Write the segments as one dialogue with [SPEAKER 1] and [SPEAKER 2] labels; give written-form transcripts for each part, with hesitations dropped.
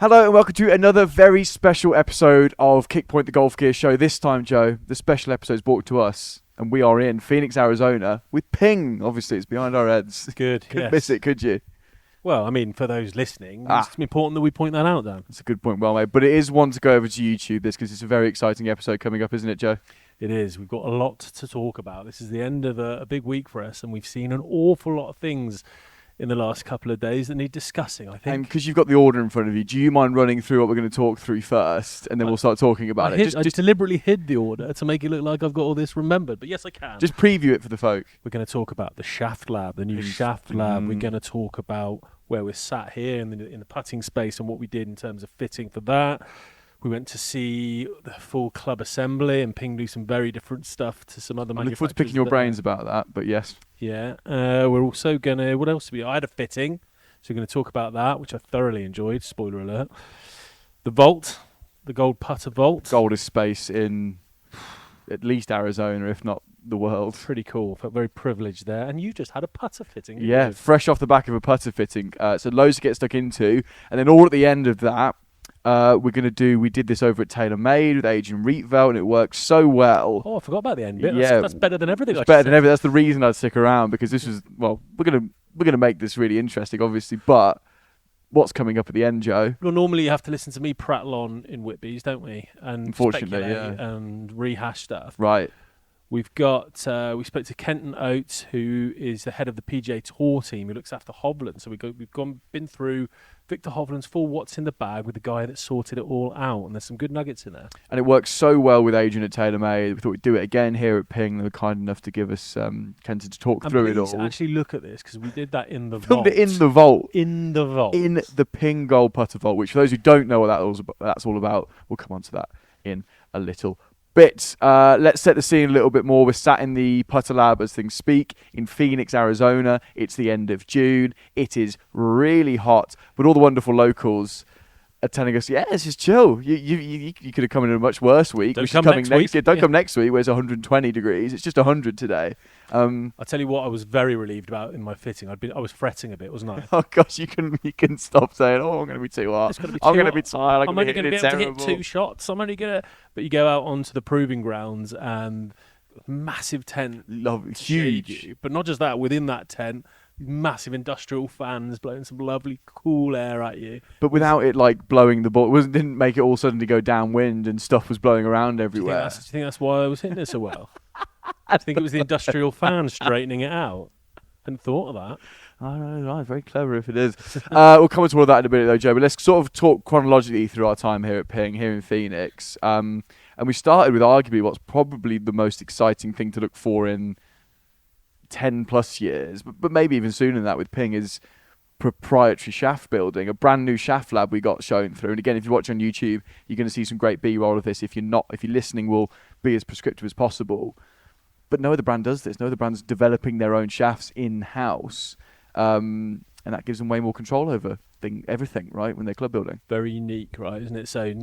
[SPEAKER 1] Hello and welcome to another very special episode of Kickpoint the Golf Gear Show. This time, Joe, the special episode is brought to us, and we are in Phoenix, Arizona, with Ping. Obviously, it's behind our heads.
[SPEAKER 2] Good.
[SPEAKER 1] Couldn't miss it, could you?
[SPEAKER 2] Well, I mean, for those listening, it's important that we point that out, Dan.
[SPEAKER 1] That's a good point, well made. But it is one to go over to YouTube, this, because it's a very exciting episode coming up, isn't it, Joe?
[SPEAKER 2] It is. We've got a lot to talk about. This is the end of a big week for us, and we've seen an awful lot of things in the last couple of days that need discussing, I think.
[SPEAKER 1] And because you've got the order in front of you, do you mind running through what we're going to talk through first, and then we'll start talking about it?
[SPEAKER 2] I just deliberately hid the order to make it look like I've got all this remembered, but yes, I can.
[SPEAKER 1] Just preview it for the folk.
[SPEAKER 2] We're going to talk about the shaft lab, the new shaft lab. We're going to talk about where we're sat here in the putting space and what we did in terms of fitting for that. We went to see the full club assembly and Ping do some very different stuff to some other manufacturers.
[SPEAKER 1] I look forward to picking your brains about that, but yes.
[SPEAKER 2] Yeah. We're also going to... What else? I had a fitting, so we're going to talk about that, which I thoroughly enjoyed. Spoiler alert. The vault, the gold putter vault.
[SPEAKER 1] Goldest space in at least Arizona, if not the world.
[SPEAKER 2] Pretty cool. Felt very privileged there. And you just had a putter fitting.
[SPEAKER 1] Yeah, fresh off the back of a putter fitting. So loads to get stuck into. And then all at the end of that, we did this over at TaylorMade with Adrian Rietveld, and it worked so well.
[SPEAKER 2] Oh, I forgot about the end bit.
[SPEAKER 1] Yeah,
[SPEAKER 2] that's better than everything.
[SPEAKER 1] It's better than everything. That's the reason I'd stick around, because this was, well, we're gonna make this really interesting, obviously, but what's coming up at the end, Joe?
[SPEAKER 2] Well, normally you have to listen to me prattle on in WITBs, don't we? And
[SPEAKER 1] unfortunately, yeah,
[SPEAKER 2] and rehash stuff.
[SPEAKER 1] Right.
[SPEAKER 2] We've got, we spoke to Kenton Oates, who is the head of the PGA Tour team, who looks after Hovland. So we've been through Viktor Hovland's full what's in the bag with the guy that sorted it all out. And there's some good nuggets in there. And
[SPEAKER 1] it works so well with Adrian at TaylorMade. We thought we'd do it again here at Ping. They were kind enough to give us Kenton to talk through it all.
[SPEAKER 2] Actually look at this, because we did that in the
[SPEAKER 1] vault.
[SPEAKER 2] Filmed it
[SPEAKER 1] in the vault.
[SPEAKER 2] In the vault.
[SPEAKER 1] In the Ping Gold Putter Vault, which for those who don't know what that's all about, we'll come on to that in a little bit. Let's set the scene a little bit more. We're sat in the Putter Lab as things speak in Phoenix, Arizona. It's the end of June. It is really hot, but all the wonderful locals are telling us, yeah, it's just chill. You could have come in a much worse week.
[SPEAKER 2] Don't come next week.
[SPEAKER 1] Don't come next week where it's 120 degrees. It's just 100 today.
[SPEAKER 2] I'll tell you what I was very relieved about in my fitting. I was fretting a bit, wasn't I?
[SPEAKER 1] Oh gosh, you can stop saying, oh, I'm going to be too hot. I'm going to be tired.
[SPEAKER 2] I'm only going to be able to hit 2 shots. But you go out onto the proving grounds and massive tent.
[SPEAKER 1] Huge.
[SPEAKER 2] But not just that, within that tent, massive industrial fans blowing some lovely cool air at you.
[SPEAKER 1] But without it like blowing the ball, didn't make it all suddenly go downwind and stuff was blowing around everywhere.
[SPEAKER 2] Do you think that's why I was hitting it so well? I think it was the industrial fan straightening it out. Hadn't thought of that.
[SPEAKER 1] I don't know, very clever if it is. We'll come to all of that in a bit though, Joe, but let's sort of talk chronologically through our time here at Ping, here in Phoenix. And we started with arguably what's probably the most exciting thing to look for in 10 plus years, but maybe even sooner than that with Ping, is proprietary shaft building, a brand new shaft lab we got shown through. And again, if you watch on YouTube, you're going to see some great B-roll of this. If you're listening, we'll be as prescriptive as possible. But no other brand does this. No other brand's developing their own shafts in-house. And that gives them way more control over everything, right, when they're club building.
[SPEAKER 2] Very unique, right, isn't it? So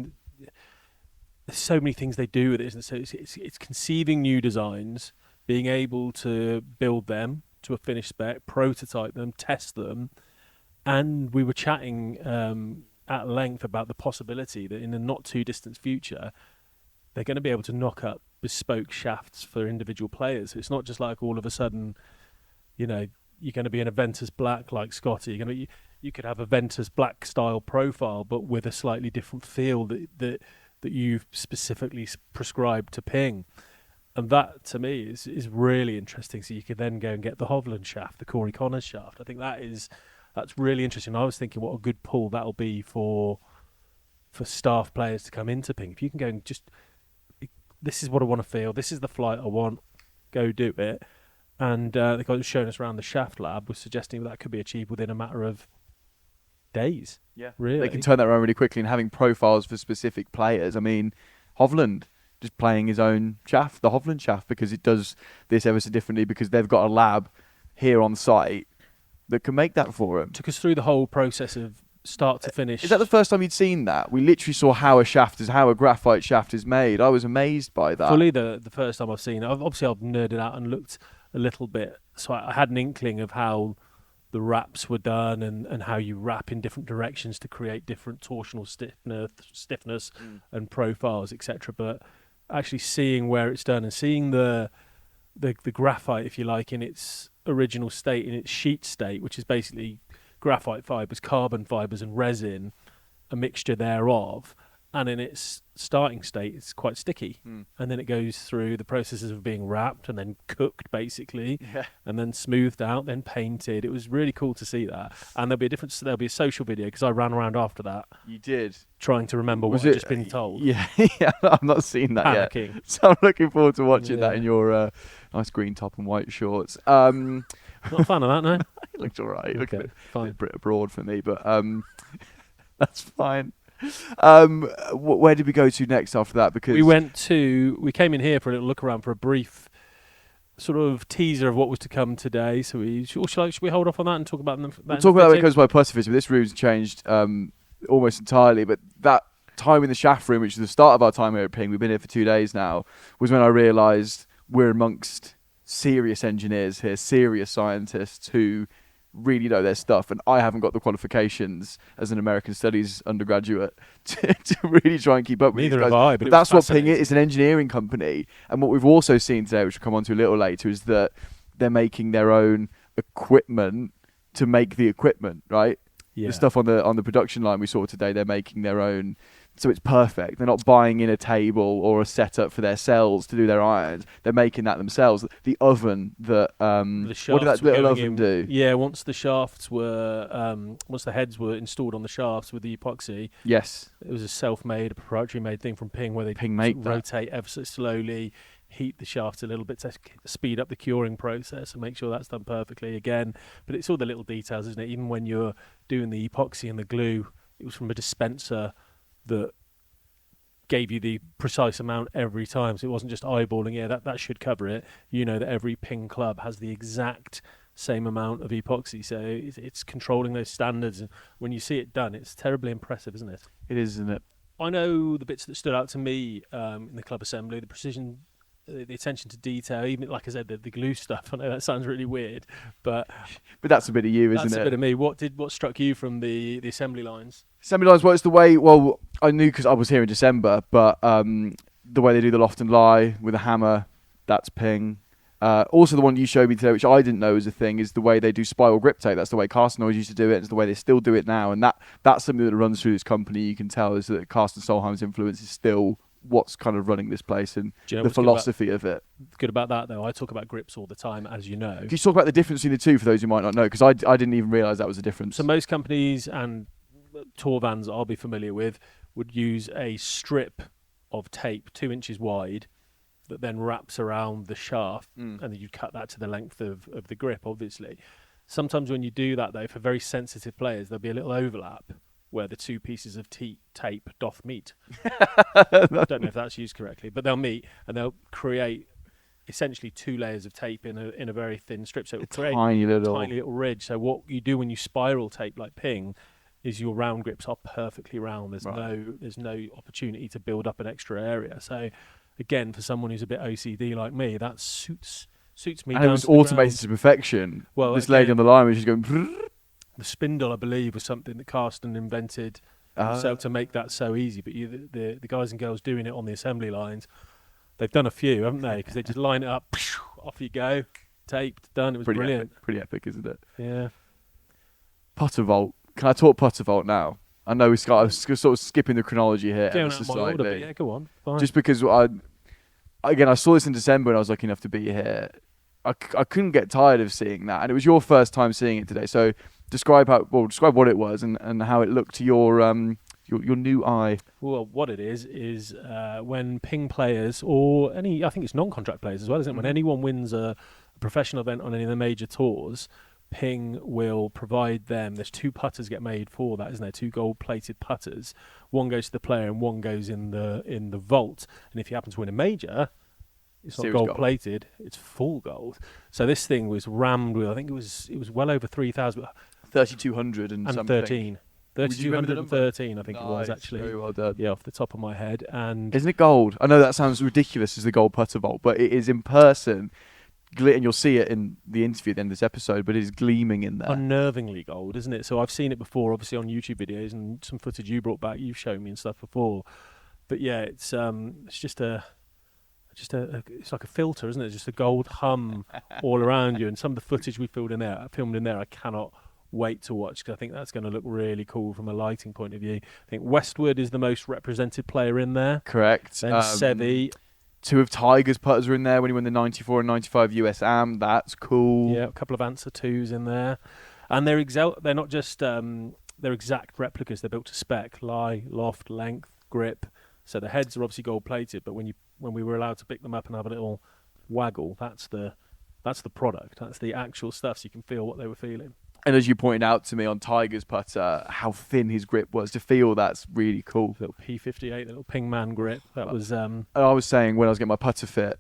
[SPEAKER 2] there's so many things they do with it, isn't it? So it's conceiving new designs, being able to build them to a finished spec, prototype them, test them. And we were chatting at length about the possibility that in the not too distant future, they're going to be able to knock up bespoke shafts for individual players. It's not just like all of a sudden, you're going to be in a Ventus Black like Scotty. You could have a Ventus Black style profile, but with a slightly different feel that you've specifically prescribed to Ping. And that, to me, is really interesting. So you could then go and get the Hovland shaft, the Corey Connors shaft. I think that's really interesting. I was thinking what a good pull that'll be for staff players to come into Ping. If you can go and just, this is what I want to feel, this is the flight I want, go do it. And the guy who's showing us around the shaft lab was suggesting that could be achieved within a matter of days.
[SPEAKER 1] Yeah,
[SPEAKER 2] really.
[SPEAKER 1] They can turn that around really quickly, and having profiles for specific players. I mean, Hovland just playing his own shaft, the Hovland shaft, because it does this ever so differently, because they've got a lab here on site that can make that for him.
[SPEAKER 2] Took us through the whole process of start to finish.
[SPEAKER 1] Is that the first time you'd seen that? We literally saw how a graphite shaft is made. I was amazed by that.
[SPEAKER 2] Fully the first time I've seen it. Obviously, I've nerded out and looked a little bit, so I had an inkling of how the wraps were done and how you wrap in different directions to create different torsional stiffness and profiles, etc. But actually seeing where it's done and seeing the graphite, if you like, in its original state, in its sheet state, which is basically graphite fibers, carbon fibers, and resin, a mixture thereof. And in its starting state, it's quite sticky. And then it goes through the processes of being wrapped and then cooked, basically, and then smoothed out, then painted. It was really cool to see that. And there'll be a social video, because I ran around after that.
[SPEAKER 1] You did?
[SPEAKER 2] Trying to remember what I'd just been told.
[SPEAKER 1] Yeah, yeah, I've not seen that
[SPEAKER 2] Panicking.
[SPEAKER 1] yet. So I'm looking forward to watching that in your nice green top and white shorts.
[SPEAKER 2] Not a fan of that, no?
[SPEAKER 1] It looked all right.
[SPEAKER 2] Okay, fine.
[SPEAKER 1] A bit abroad for me, but that's fine. Where did we go to next after that? Because
[SPEAKER 2] we came in here for a little look around, for a brief sort of teaser of what was to come today. So should we hold off on that and talk about them?
[SPEAKER 1] We'll talk about that when it comes to my plus visit. This room's changed almost entirely, but that time in the shaft room, which is the start of our time here at Ping, we've been here for 2 days now, was when I realised we're amongst serious engineers here, serious scientists who really know their stuff, and I haven't got the qualifications as an American studies undergraduate to really try and keep up with
[SPEAKER 2] Neither
[SPEAKER 1] these guys.
[SPEAKER 2] have I,
[SPEAKER 1] but that's what Ping is. It's an engineering company, and what we've also seen today, which we'll come on to a little later, is that they're making their own equipment to make the equipment, right?
[SPEAKER 2] Yeah.
[SPEAKER 1] The stuff on the production line we saw today, they're making their own. So it's perfect. They're not buying in a table or a setup for their cells to do their irons. They're making that themselves. The oven that what did that little oven do?
[SPEAKER 2] Yeah, once the heads were installed on the shafts with the epoxy.
[SPEAKER 1] Yes,
[SPEAKER 2] it was a self-made, proprietary made thing from Ping, where they rotate ever so slowly, heat the shafts a little bit to speed up the curing process and make sure that's done perfectly again. But it's all the little details, isn't it? Even when you're doing the epoxy and the glue, it was from a dispenser that gave you the precise amount every time, so it wasn't just eyeballing. That should cover it. You know that every Ping club has the exact same amount of epoxy, so it's controlling those standards. And when you see it done, it's terribly impressive, isn't it?
[SPEAKER 1] It is, isn't it?
[SPEAKER 2] I know the bits that stood out to me in the club assembly, the precision, the attention to detail, even like I said, the glue stuff. I know that sounds really weird, but
[SPEAKER 1] that's a bit of you, isn't it?
[SPEAKER 2] That's a bit of me. What struck you from the assembly lines?
[SPEAKER 1] Assembly lines, well, it's the way. Well, I knew because I was here in December, but the way they do the loft and lie with a hammer, that's Ping. Also, the one you showed me today, which I didn't know was a thing, is the way they do spiral grip tape. That's the way Carsten always used to do it. It's the way they still do it now, and that's something that runs through this company. You can tell is that Carsten Solheim's influence is still what's kind of running this place, and the philosophy of it.
[SPEAKER 2] Good about that, though, I talk about grips all the time, as you know.
[SPEAKER 1] Can you talk about the difference between the two for those who might not know? Because I didn't even realise that was a difference.
[SPEAKER 2] So most companies and tour vans I'll be familiar with would use a strip of tape 2 inches wide that then wraps around the shaft, and then you cut that to the length of the grip, obviously. Sometimes when you do that, though, for very sensitive players, there'll be a little overlap where the two pieces of tape doth meet. I don't know if that's used correctly, but they'll meet and they'll create essentially 2 layers of tape in a very thin strip. So it will create
[SPEAKER 1] tiny little
[SPEAKER 2] ridge. So what you do when you spiral tape like Ping is your round grips are perfectly round. There's no opportunity to build up an extra area. So again, for someone who's a bit OCD like me, that suits me.
[SPEAKER 1] And it was automated to perfection. Well, this lady on the line was just going.
[SPEAKER 2] The spindle, I believe, was something that Carsten invented himself to make that so easy. But the guys and girls doing it on the assembly lines, they've done a few, haven't they? Because they just line it up, off you go, taped, done. It was brilliant.
[SPEAKER 1] Pretty epic, isn't it?
[SPEAKER 2] Yeah.
[SPEAKER 1] Putter vault. Can I talk putter vault now? I know I was sort of skipping the chronology here.
[SPEAKER 2] Going out of my order, but yeah, go on. Fine.
[SPEAKER 1] Just because I saw this in December when I was lucky enough to be here. I couldn't get tired of seeing that, and it was your first time seeing it today. So describe what it was and how it looked to your new eye.
[SPEAKER 2] Well, what it is when Ping players or I think it's non-contract players as well, isn't it? When anyone wins a professional event on any of the major tours, Ping will provide them. There's 2 putters get made for that, isn't there? 2 gold-plated putters. One goes to the player and one goes in the vault. And if you happen to win a major, it's not gold-plated, it's full gold. So this thing was rammed with, I think it was well over 3,000.
[SPEAKER 1] 3,200 and something.
[SPEAKER 2] 13. 3,213, I think it was, actually.
[SPEAKER 1] Very well done.
[SPEAKER 2] Yeah, off the top of my head. And
[SPEAKER 1] isn't it gold? I know that sounds ridiculous as the gold putter vault, but it is in person. and you'll see it in the interview at the end of this episode, but it is gleaming in there.
[SPEAKER 2] Unnervingly gold, isn't it? So I've seen it before, obviously on YouTube videos and some footage you brought back, you've shown me and stuff before. But yeah, it's just it's like a filter, isn't it? Just a gold hum all around you. And some of the footage we filmed in there, I cannot wait to watch because I think that's going to look really cool from a lighting point of view. I think Westwood is the most represented player in there.
[SPEAKER 1] Correct.
[SPEAKER 2] Then Seve.
[SPEAKER 1] 2 of Tiger's putters are in there when he won the 94 and 95 US Am. That's cool.
[SPEAKER 2] Yeah, a couple of Answer 2s in there. And they're not just they're exact replicas. They're built to spec, lie, loft, length, grip. So the heads are obviously gold plated, but when we were allowed to pick them up and have a little waggle, that's the product. That's the actual stuff, so you can feel what they were feeling.
[SPEAKER 1] And as you pointed out to me on Tiger's putter, how thin his grip was, to feel that's really cool.
[SPEAKER 2] Little P58, the little Ping Man grip. That was.
[SPEAKER 1] I was saying when I was getting my putter fit,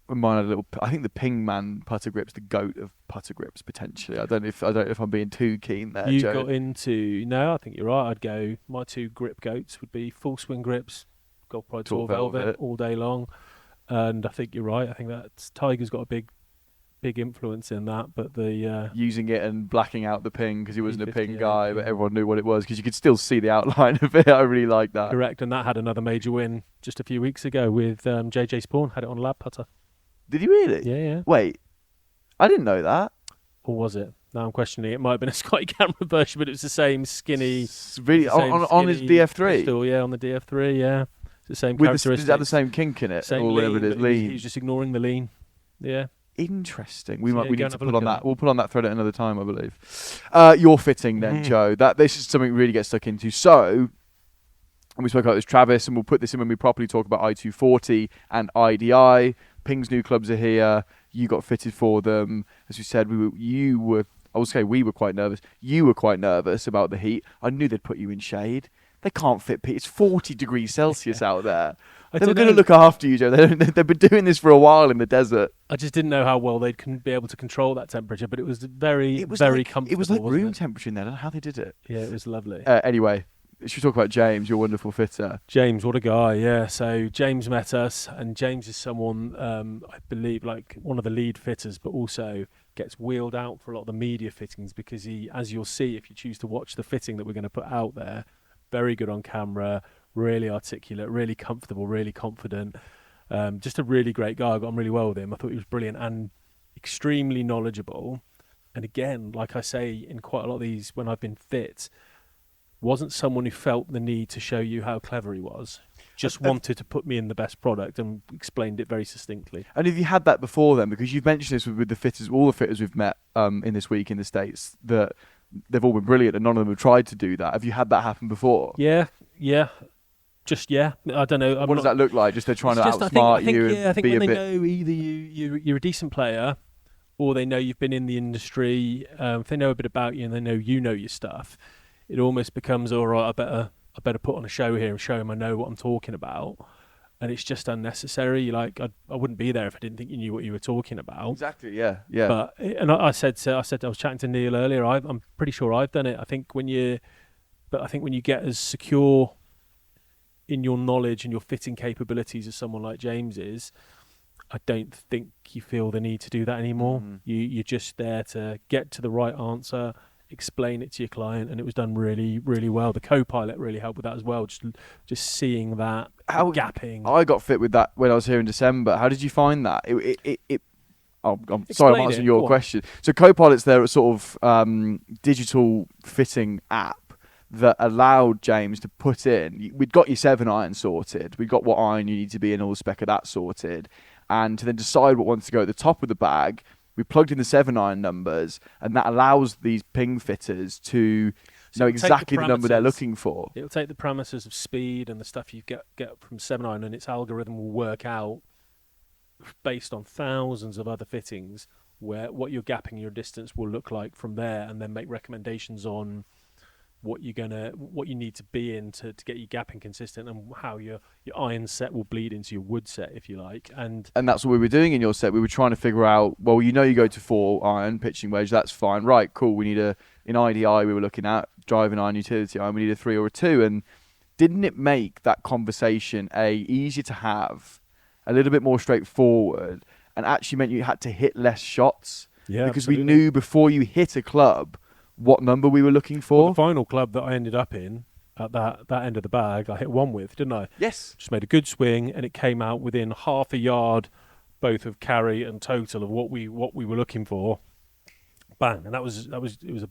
[SPEAKER 1] when mine had a little. I think the Ping Man putter grip's the goat of putter grips potentially. I don't know if I'm being too keen there.
[SPEAKER 2] You
[SPEAKER 1] Joe.
[SPEAKER 2] got into no, I think you're right. I'd go. My 2 grip goats would be full swing grips, Golf Pro Tour Velvet all day long, and I think you're right. I think that Tiger's got a big influence in that, but the
[SPEAKER 1] using it and blacking out the ping because he wasn't a ping
[SPEAKER 2] P58,
[SPEAKER 1] guy, but everyone knew what it was because you could still see the outline of it. I really like that.
[SPEAKER 2] Correct, and that had another major win just a few weeks ago with JJ Spawn. Had it on a lab putter.
[SPEAKER 1] Did he really?
[SPEAKER 2] Yeah.
[SPEAKER 1] Wait, I didn't know that.
[SPEAKER 2] Or was it? Now I'm questioning it. It might have been a Scotty Cameron version, but it was the same skinny.
[SPEAKER 1] Really on his DF3.
[SPEAKER 2] Pistol, yeah, on the DF3, yeah. It's the same
[SPEAKER 1] With
[SPEAKER 2] characteristics.
[SPEAKER 1] does it have the same kink in it,
[SPEAKER 2] Same
[SPEAKER 1] or whatever
[SPEAKER 2] lean,
[SPEAKER 1] it is?
[SPEAKER 2] but
[SPEAKER 1] Lean.
[SPEAKER 2] He's just ignoring the lean. Yeah.
[SPEAKER 1] Interesting.
[SPEAKER 2] So
[SPEAKER 1] We need to put on that.
[SPEAKER 2] that.
[SPEAKER 1] We'll put on that thread at another time, I believe. Your fitting then, Joe. This is something we really get stuck into. So, and we spoke about this, Travis, and we'll put this in when we properly talk about i240 and iDi. Ping's new clubs are here. You got fitted for them. As we said, we were quite nervous. You were quite nervous about the heat. I knew they'd put you in shade. They can't fit Pete. It's 40 degrees Celsius out there. They were going to look after you, Joe. They've been doing this for a while in the desert.
[SPEAKER 2] I just didn't know how well they'd be able to control that temperature, but it was very comfortable.
[SPEAKER 1] It was like room
[SPEAKER 2] it?
[SPEAKER 1] temperature in there. I don't know how they did it.
[SPEAKER 2] Yeah, it was lovely.
[SPEAKER 1] Anyway, should we talk about James, your wonderful fitter?
[SPEAKER 2] James, what a guy, yeah. So James met us, and James is someone, I believe, like one of the lead fitters, but also gets wheeled out for a lot of the media fittings because he, as you'll see if you choose to watch the fitting that we're going to put out there, very good on camera, really articulate, really comfortable, really confident. Just a really great guy. I got on really well with him. I thought he was brilliant and extremely knowledgeable. And again, like I say in quite a lot of these when I've been fit, wasn't someone who felt the need to show you how clever he was. Just wanted to put me in the best product and explained it very succinctly.
[SPEAKER 1] And have you had that before then? Because you've mentioned this with the fitters, all the fitters we've met in this week in the States, that they've all been brilliant and none of them have tried to do that. Have you had that happen before?
[SPEAKER 2] Yeah. Just I don't know.
[SPEAKER 1] What does that look like? Just they're trying to outsmart you and
[SPEAKER 2] I think
[SPEAKER 1] be
[SPEAKER 2] when
[SPEAKER 1] a
[SPEAKER 2] they
[SPEAKER 1] bit...
[SPEAKER 2] know either you're a decent player or they know you've been in the industry, if they know a bit about you and they know you know your stuff, it almost becomes, all right, I better put on a show here and show him I know what I'm talking about. And it's just unnecessary. Like I wouldn't be there if I didn't think you knew what you were talking about.
[SPEAKER 1] Exactly, yeah. But
[SPEAKER 2] I said I was chatting to Neil earlier. I'm pretty sure I've done it. I think when you get as secure in your knowledge and your fitting capabilities as someone like James is, I don't think you feel the need to do that anymore. You're just there to get to the right answer, explain it to your client, and it was done really, really well. The co-pilot really helped with that as well. Just seeing that gapping.
[SPEAKER 1] I got fit with that when I was here in December. How did you find that? I'm sorry, I'm answering your question. So co-pilot's there a sort of digital fitting app that allowed James to put in. We'd got your 7-iron sorted. We'd got what iron you need to be in, all the spec of that sorted, and to then decide what wants to go at the top of the bag. We plugged in the 7-iron numbers, and that allows these ping fitters to know exactly the number they're looking for.
[SPEAKER 2] It'll take the parameters of speed and the stuff you get from 7-iron, and its algorithm will work out based on thousands of other fittings where what your gapping, your distance will look like from there, and then make recommendations on what you need to be in to get your gapping consistent, and how your iron set will bleed into your wood set, if you like. And
[SPEAKER 1] that's what we were doing in your set. We were trying to figure out, well, you go to 4-iron pitching wedge, that's fine, right, cool. We need in iDi we were looking at driving iron, utility iron, we need a 3 or a 2. And didn't it make that conversation easier to have, a little bit more straightforward, and actually meant you had to hit less shots.
[SPEAKER 2] Yeah,
[SPEAKER 1] because
[SPEAKER 2] absolutely.
[SPEAKER 1] we knew before you hit a club what number we were looking for.
[SPEAKER 2] Well, the final club that I ended up in at that end of the bag, I hit one with, didn't I?
[SPEAKER 1] Yes.
[SPEAKER 2] Just made a good swing, and it came out within half a yard, both of carry and total of what we were looking for. Bang, and it was a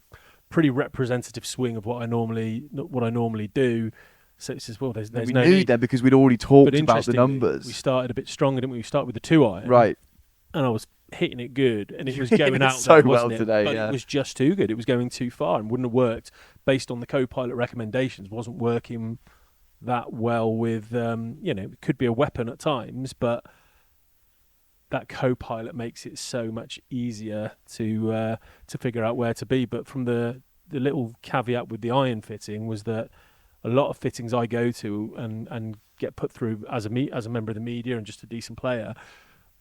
[SPEAKER 2] pretty representative swing of what I normally do. So it's just, well, there's
[SPEAKER 1] we
[SPEAKER 2] no
[SPEAKER 1] knew
[SPEAKER 2] need.
[SPEAKER 1] that because we'd already talked
[SPEAKER 2] But
[SPEAKER 1] about the
[SPEAKER 2] interestingly,
[SPEAKER 1] numbers.
[SPEAKER 2] we started a bit stronger, didn't we? We started with the 2-iron,
[SPEAKER 1] Right.
[SPEAKER 2] and I was hitting it good, and it was
[SPEAKER 1] Hitting
[SPEAKER 2] going
[SPEAKER 1] it
[SPEAKER 2] out
[SPEAKER 1] so
[SPEAKER 2] there,
[SPEAKER 1] well
[SPEAKER 2] wasn't it?
[SPEAKER 1] today,
[SPEAKER 2] But
[SPEAKER 1] yeah.
[SPEAKER 2] it was just too good. It was going too far and wouldn't have worked based on the co-pilot recommendations. Wasn't working that well with, it could be a weapon at times, but that co-pilot makes it so much easier to figure out where to be. But from the little caveat with the iron fitting was that a lot of fittings I go to and get put through as a member of the media and just a decent player,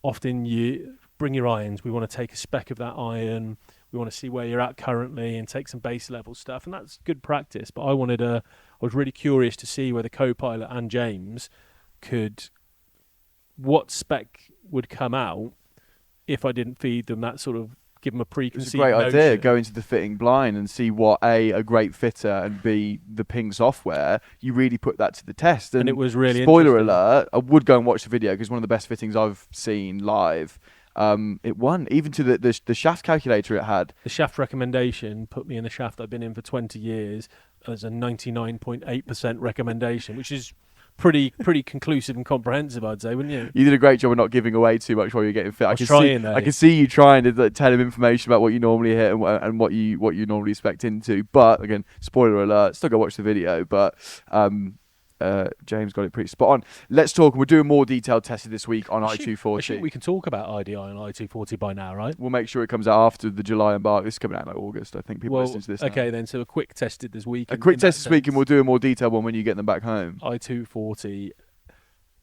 [SPEAKER 2] often you bring your irons. We want to take a spec of that iron. We want to see where you're at currently and take some base level stuff, and that's good practice. But I was really curious to see whether co-pilot and James what spec would come out if I didn't feed them that sort of, give them a preconceived
[SPEAKER 1] It's a great idea.
[SPEAKER 2] notion.
[SPEAKER 1] Go into the fitting blind and see what a great fitter and B, the Ping software. You really put that to the test.
[SPEAKER 2] And it was really
[SPEAKER 1] spoiler
[SPEAKER 2] interesting.
[SPEAKER 1] alert. I would go and watch the video because one of the best fittings I've seen live. It won even to the shaft calculator it had.
[SPEAKER 2] The shaft recommendation put me in the shaft I've been in for 20 years as a 99.8% recommendation, which is pretty conclusive and comprehensive, I'd say, wouldn't you?
[SPEAKER 1] You did a great job of not giving away too much while you're getting fit.
[SPEAKER 2] I was trying, though.
[SPEAKER 1] I can see you trying to tell him information about what you normally hit and what you normally expect into. But again, spoiler alert, still go watch the video. But James got it pretty spot on. Let's talk. We're doing more detailed testing this week on
[SPEAKER 2] I think
[SPEAKER 1] i240.
[SPEAKER 2] we can talk about iDi and i240 by now, right?
[SPEAKER 1] We'll make sure it comes out after the July embark. This is coming out in like August. I think people listening to this now.
[SPEAKER 2] Okay, then. So a quick tested this week.
[SPEAKER 1] A quick test this week, and we'll do a more detailed one when you get them back home.
[SPEAKER 2] i240,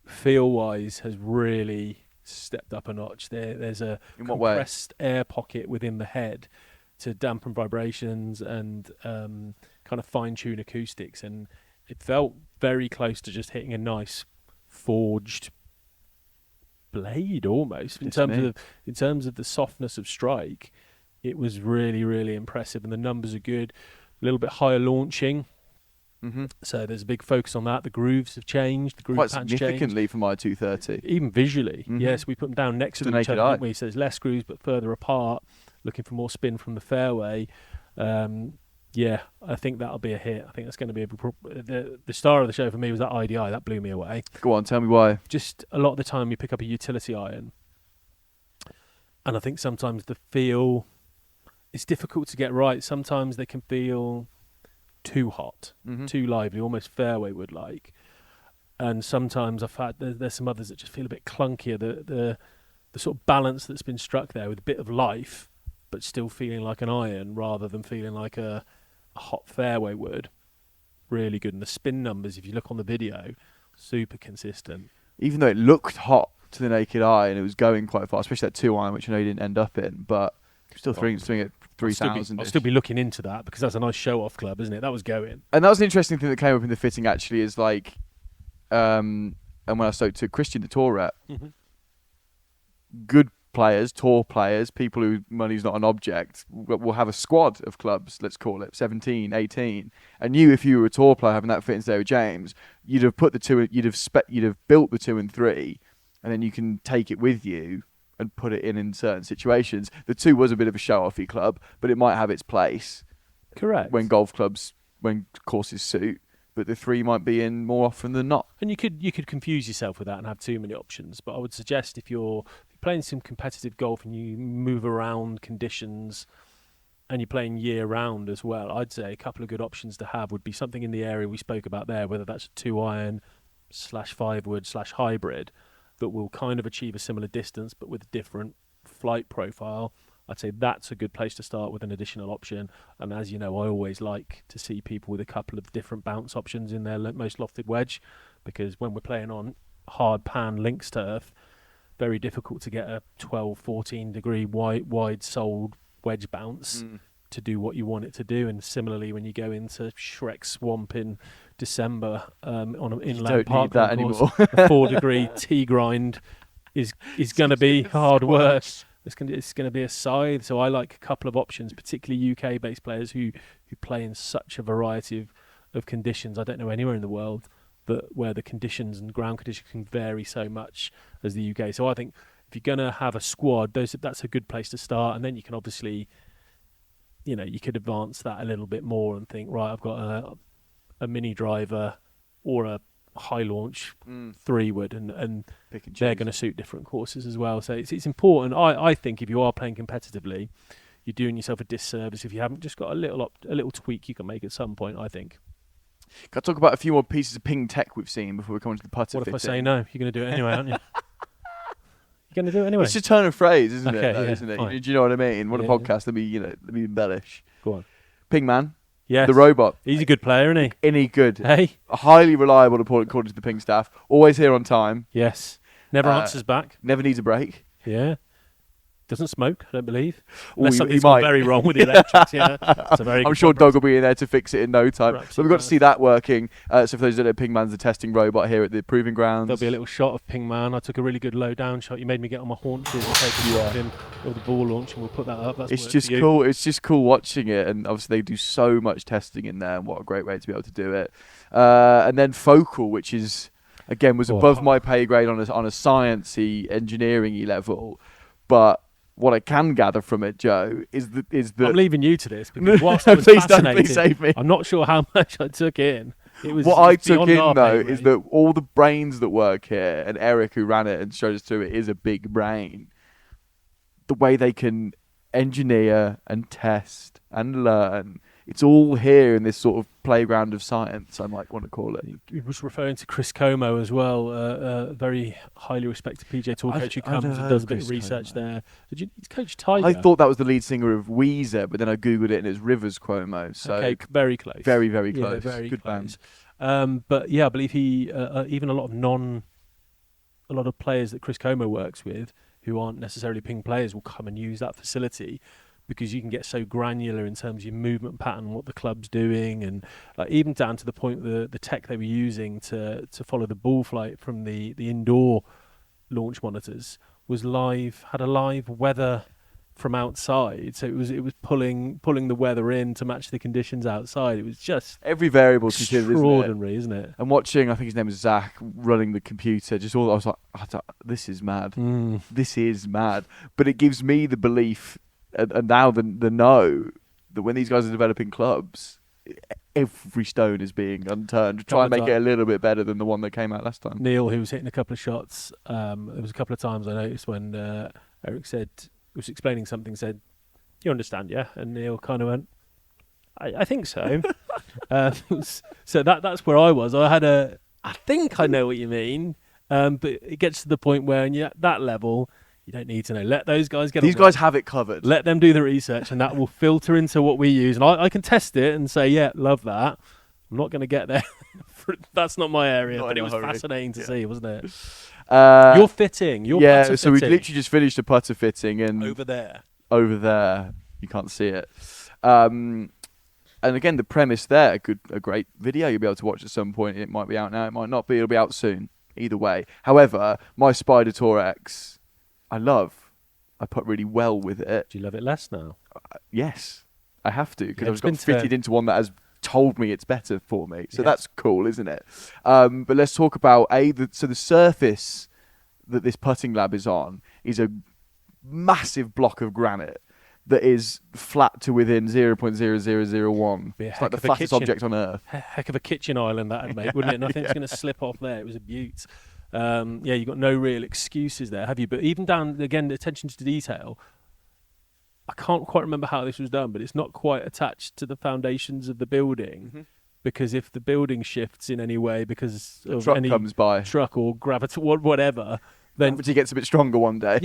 [SPEAKER 2] feel-wise, has really stepped up a notch. There's a
[SPEAKER 1] In what way?
[SPEAKER 2] compressed air pocket within the head to dampen vibrations and kind of fine-tune acoustics, and it felt very close to just hitting a nice forged blade almost. In terms of the softness of strike, it was really, really impressive, and the numbers are good. A little bit higher launching.
[SPEAKER 1] Mm-hmm.
[SPEAKER 2] So there's a big focus on that. The grooves have changed. The groove
[SPEAKER 1] Quite
[SPEAKER 2] patch
[SPEAKER 1] significantly from i230.
[SPEAKER 2] even visually.
[SPEAKER 1] Mhm.
[SPEAKER 2] Yes, we put them down next to
[SPEAKER 1] The
[SPEAKER 2] each
[SPEAKER 1] naked
[SPEAKER 2] other,
[SPEAKER 1] eye.
[SPEAKER 2] didn't we? So there's less grooves but further apart, looking for more spin from the fairway. Yeah, I think that'll be a hit. I think that's going to be the star of the show for me was that iDi. That blew me away.
[SPEAKER 1] Go on, tell me why.
[SPEAKER 2] Just a lot of the time you pick up a utility iron, and I think sometimes the feel, it's difficult to get right. Sometimes they can feel too hot,
[SPEAKER 1] Mhm.
[SPEAKER 2] too lively, almost fairway wood like. And sometimes I've had there's some others that just feel a bit clunkier. The sort of balance that's been struck there with a bit of life, but still feeling like an iron rather than feeling like a hot fairway wood. Really good. And the spin numbers, if you look on the video, super consistent.
[SPEAKER 1] Even though it looked hot to the naked eye and it was going quite far, especially that 2-iron, which I know you didn't end up in, but still swinging at 3,000.
[SPEAKER 2] I'll still be looking into that because that's a nice show-off club, isn't it? That was going.
[SPEAKER 1] And that was an interesting thing that came up in the fitting actually is like, and when I spoke to Christian, the tour rep, good players, tour players, people who money's not an object, will have a squad of clubs, let's call it 17, 18. And if you were a tour player having that fitting today with James, you'd have put the two, you'd have built the 2 and 3, and then you can take it with you and put it in certain situations. The 2 was a bit of a show-offy club, but it might have its place.
[SPEAKER 2] Correct.
[SPEAKER 1] When courses suit. But the 3 might be in more often than not.
[SPEAKER 2] And you could confuse yourself with that and have too many options. But I would suggest if you're playing some competitive golf and you move around conditions and you're playing year round as well, I'd say a couple of good options to have would be something in the area we spoke about there, whether that's a 2-iron /5 wood /hybrid that will kind of achieve a similar distance but with a different flight profile. I'd say that's a good place to start with an additional option. And as you know, I always like to see people with a couple of different bounce options in their most lofted wedge, because when we're playing on hard pan links turf, very difficult to get a 12, 14 degree wide soled wedge bounce to do what you want it to do. And similarly, when you go into Shrek Swamp in December on an inland
[SPEAKER 1] don't
[SPEAKER 2] park,
[SPEAKER 1] need that anymore.
[SPEAKER 2] a 4 degree T grind is going to be hard work. It's going to be a scythe. So I like a couple of options, particularly UK-based players who play in such a variety of conditions. I don't know anywhere in the world where the conditions and ground conditions can vary so much as the UK. So I think if you're going to have a squad, that's a good place to start. And then you can obviously, you could advance that a little bit more and think, right, I've got a mini driver or a high launch 3-wood, and they're going to suit different courses as well. So it's important. I think if you are playing competitively, you're doing yourself a disservice if you haven't just got a little tweak you can make at some point, I think.
[SPEAKER 1] Can I talk about a few more pieces of ping tech we've seen before we come on to the putter
[SPEAKER 2] What
[SPEAKER 1] fitting?
[SPEAKER 2] if I say no? You're going to do it anyway, aren't you? You're going to do it anyway.
[SPEAKER 1] It's a turn of phrase, isn't
[SPEAKER 2] Okay,
[SPEAKER 1] it? Though,
[SPEAKER 2] yeah,
[SPEAKER 1] isn't it?
[SPEAKER 2] fine.
[SPEAKER 1] Do you know what I mean? What a podcast. Let me embellish.
[SPEAKER 2] Go on.
[SPEAKER 1] Ping man.
[SPEAKER 2] Yes.
[SPEAKER 1] The robot.
[SPEAKER 2] He's a good player, isn't he?
[SPEAKER 1] Any good.
[SPEAKER 2] Hey.
[SPEAKER 1] Highly reliable according to the ping staff. Always here on time.
[SPEAKER 2] Yes. Never answers back.
[SPEAKER 1] Never needs a break.
[SPEAKER 2] Yeah. Doesn't smoke, I don't believe.
[SPEAKER 1] Ooh,
[SPEAKER 2] Unless something's gone very wrong with the electrics. Yeah. It's a very
[SPEAKER 1] I'm
[SPEAKER 2] good
[SPEAKER 1] sure
[SPEAKER 2] point.
[SPEAKER 1] Doug will be in there to fix it in no time.
[SPEAKER 2] Perhaps
[SPEAKER 1] So
[SPEAKER 2] he
[SPEAKER 1] we've got to
[SPEAKER 2] does.
[SPEAKER 1] see that working. So for those that don't know, Pingman's the testing robot here at the Proving Grounds.
[SPEAKER 2] There'll be a little shot of Ping Man. I took a really good low down shot. You made me get on my haunches and take a shot in with the ball launch, and we'll put that up. That's
[SPEAKER 1] It's
[SPEAKER 2] worked
[SPEAKER 1] just
[SPEAKER 2] for you.
[SPEAKER 1] cool. It's just cool watching it, and obviously they do so much testing in there, and what a great way to be able to do it. And then Focal, which is again was above my pay grade on a sciencey, engineering-y level, but what I can gather from it, Joe, is that
[SPEAKER 2] I'm leaving you to this because whilst I was
[SPEAKER 1] please don't,
[SPEAKER 2] fascinated,
[SPEAKER 1] please save me.
[SPEAKER 2] I'm not sure how much I took in. It was
[SPEAKER 1] What I
[SPEAKER 2] it's
[SPEAKER 1] took
[SPEAKER 2] beyond
[SPEAKER 1] in
[SPEAKER 2] our
[SPEAKER 1] though
[SPEAKER 2] pay
[SPEAKER 1] is
[SPEAKER 2] grade.
[SPEAKER 1] that all the brains that work here, and Eric who ran it and showed us through it is a big brain. The way they can engineer and test and learn, it's all here in this sort of playground of science, I might want to call it.
[SPEAKER 2] He was referring to Chris Como as well, a very highly respected PJ Tour coach who comes and does a bit of research there. Did you need to coach Tiger?
[SPEAKER 1] I thought that was the lead singer of Weezer, but then I googled it and it's Rivers Cuomo. So
[SPEAKER 2] okay, very close.
[SPEAKER 1] very, very
[SPEAKER 2] Yeah,
[SPEAKER 1] close.
[SPEAKER 2] very
[SPEAKER 1] Good
[SPEAKER 2] close.
[SPEAKER 1] band.
[SPEAKER 2] But yeah, I believe he even a lot of players that Chris Como works with who aren't necessarily ping players will come and use that facility because you can get so granular in terms of your movement pattern, what the club's doing, and even down to the point the tech they were using to follow the ball flight from the indoor launch monitors was had a live weather from outside, so it was pulling the weather in to match the conditions outside. It was just
[SPEAKER 1] Every variable considered,
[SPEAKER 2] extraordinary, isn't it?
[SPEAKER 1] And watching, I think his name was Zach, running the computer, I was like, this is mad. This is mad. But it gives me the belief, and now the know, that when these guys are developing clubs, every stone is being unturned to try and make it a little bit better than the one that came out last time.
[SPEAKER 2] Neil, who was hitting a couple of shots, there was a couple of times I noticed when Eric was explaining something, said, "You understand, yeah?" And Neil kind of went, I think so. So that's where I was. I think I know what you mean, but it gets to the point where when you're at that level, you don't need to know. Let those guys get
[SPEAKER 1] These guys have it covered.
[SPEAKER 2] Let them do the research, and that will filter into what we use. And I can test it and say, yeah, love that. I'm not going to get there. That's not my area,
[SPEAKER 1] Not
[SPEAKER 2] but
[SPEAKER 1] in
[SPEAKER 2] it
[SPEAKER 1] a
[SPEAKER 2] was
[SPEAKER 1] hurry.
[SPEAKER 2] fascinating to see, wasn't it?
[SPEAKER 1] You're
[SPEAKER 2] fitting.
[SPEAKER 1] so we literally just finished a putter fitting and
[SPEAKER 2] over there.
[SPEAKER 1] You can't see it. And again, the premise there, a great video you'll be able to watch at some point. It might be out now, it might not be. It'll be out soon. Either way. However, my Spider Tour X, I put really well with it.
[SPEAKER 2] Do you love it less now?
[SPEAKER 1] Yes, I have to, because
[SPEAKER 2] Yeah,
[SPEAKER 1] I've got fitted into one that has told me it's better for me. So that's cool, isn't it? But let's talk about the surface that this putting lab is on is a massive block of granite that is flat to within 0.0001.
[SPEAKER 2] Be a
[SPEAKER 1] It's
[SPEAKER 2] heck
[SPEAKER 1] like the
[SPEAKER 2] of a
[SPEAKER 1] flattest
[SPEAKER 2] kitchen.
[SPEAKER 1] object on Earth.
[SPEAKER 2] Heck of a kitchen island that'd make, wouldn't it? Nothing's going to slip off there. It was a beaut. You've got no real excuses there, have you? But even down, again, the attention to detail, I can't quite remember how this was done, but it's not quite attached to the foundations of the building, because if the building shifts in any way because of
[SPEAKER 1] Truck
[SPEAKER 2] any
[SPEAKER 1] comes by.
[SPEAKER 2] truck or gravity, whatever, then
[SPEAKER 1] Gravity gets a bit stronger one day.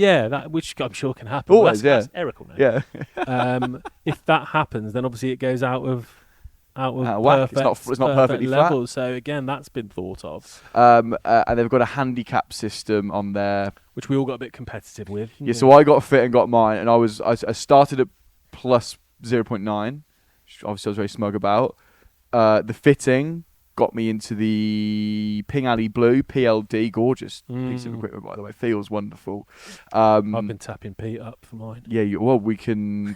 [SPEAKER 2] which I'm sure can happen.
[SPEAKER 1] Always,
[SPEAKER 2] That's Eric will know.
[SPEAKER 1] Yeah.
[SPEAKER 2] If that happens, then obviously it goes out of
[SPEAKER 1] whack.
[SPEAKER 2] perfect,
[SPEAKER 1] It's not perfectly flat.
[SPEAKER 2] levels. So again, that's been thought of,
[SPEAKER 1] And they've got a handicap system on there.
[SPEAKER 2] which we all got a bit competitive with.
[SPEAKER 1] Yeah, so I got fit and got mine, and I started at plus 0.9, which obviously I was very smug about. The fitting got me into the Ping Alley Blue PLD, gorgeous piece of equipment, by the way, feels wonderful.
[SPEAKER 2] I've been tapping Pete up for mine.
[SPEAKER 1] Yeah, well, we can.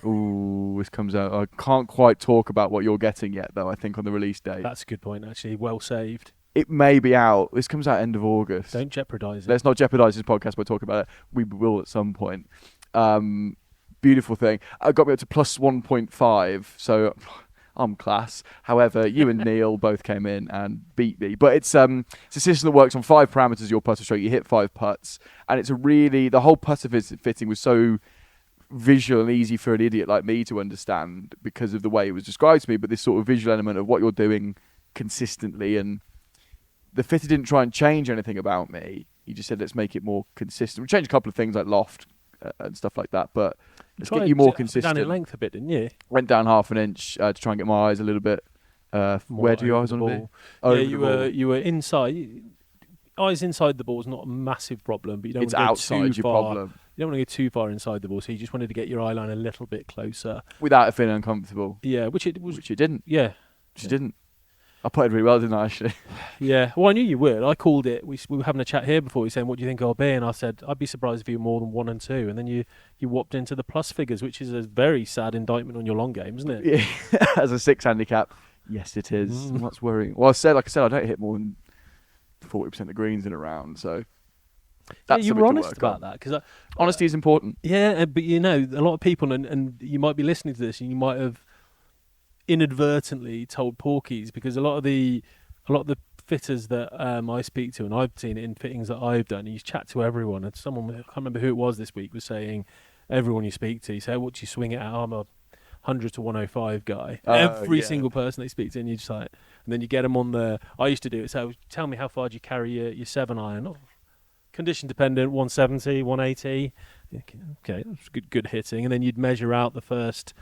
[SPEAKER 1] This comes out. I can't quite talk about what you're getting yet, though. I think on the release date.
[SPEAKER 2] That's a good point, actually. Well saved.
[SPEAKER 1] It may be out. This comes out end of August.
[SPEAKER 2] Don't jeopardise it.
[SPEAKER 1] Let's not jeopardise this podcast by talking about it. We will at some point. Beautiful thing. It got me up to plus 1.5, so I'm class. However, you and Neil both came in and beat me. But it's a system that works on 5 parameters of your putter stroke. You hit 5 putts, and it's the whole putter fitting was so visual and easy for an idiot like me to understand because of the way it was described to me. But this sort of visual element of what you're doing consistently, and the fitter didn't try and change anything about me. He just said, let's make it more consistent. We changed a couple of things like loft and stuff like that, but let's get you more consistent.
[SPEAKER 2] Down in length a bit, didn't you?
[SPEAKER 1] Went down half an inch to try and get my eyes a little bit. Where do your eyes want to be?
[SPEAKER 2] Yeah, you were inside. Eyes inside the ball is not a massive problem, but you don't want to go
[SPEAKER 1] outside
[SPEAKER 2] too
[SPEAKER 1] your
[SPEAKER 2] far.
[SPEAKER 1] problem.
[SPEAKER 2] You don't want to go too far inside the ball, so you just wanted to get your eye line a little bit closer.
[SPEAKER 1] Without it feeling uncomfortable.
[SPEAKER 2] Yeah, which it
[SPEAKER 1] didn't.
[SPEAKER 2] Yeah.
[SPEAKER 1] Which it didn't. I played really well, didn't I, actually?
[SPEAKER 2] Yeah. Well, I knew you would. I called it. We were having a chat here before. You saying, what do you think I'll be? And I said, I'd be surprised if you were more than 1 and 2. And then you whopped into the plus figures, which is a very sad indictment on your long game, isn't it?
[SPEAKER 1] Yeah. As a 6 handicap, yes, it is. That's worrying. Well, like I said, I don't hit more than 40% of greens in a round, so that's
[SPEAKER 2] you were honest about that, because
[SPEAKER 1] honesty is important.
[SPEAKER 2] Yeah, but a lot of people, and you might be listening to this, and you might have inadvertently told porkies, because a lot of the fitters that I speak to, and I've seen it in fittings that I've done, you chat to everyone, and someone, I can't remember who it was this week, was saying everyone you speak to, you say, what do you swing it at? I'm a 100 to 105 guy. Every single person they speak to, and you just like, and then you get them on the. I used to do it. So tell me, how far do you carry your 7 iron? Oh, condition dependent, 170, 180. Okay, that's good hitting, and then you'd measure out the first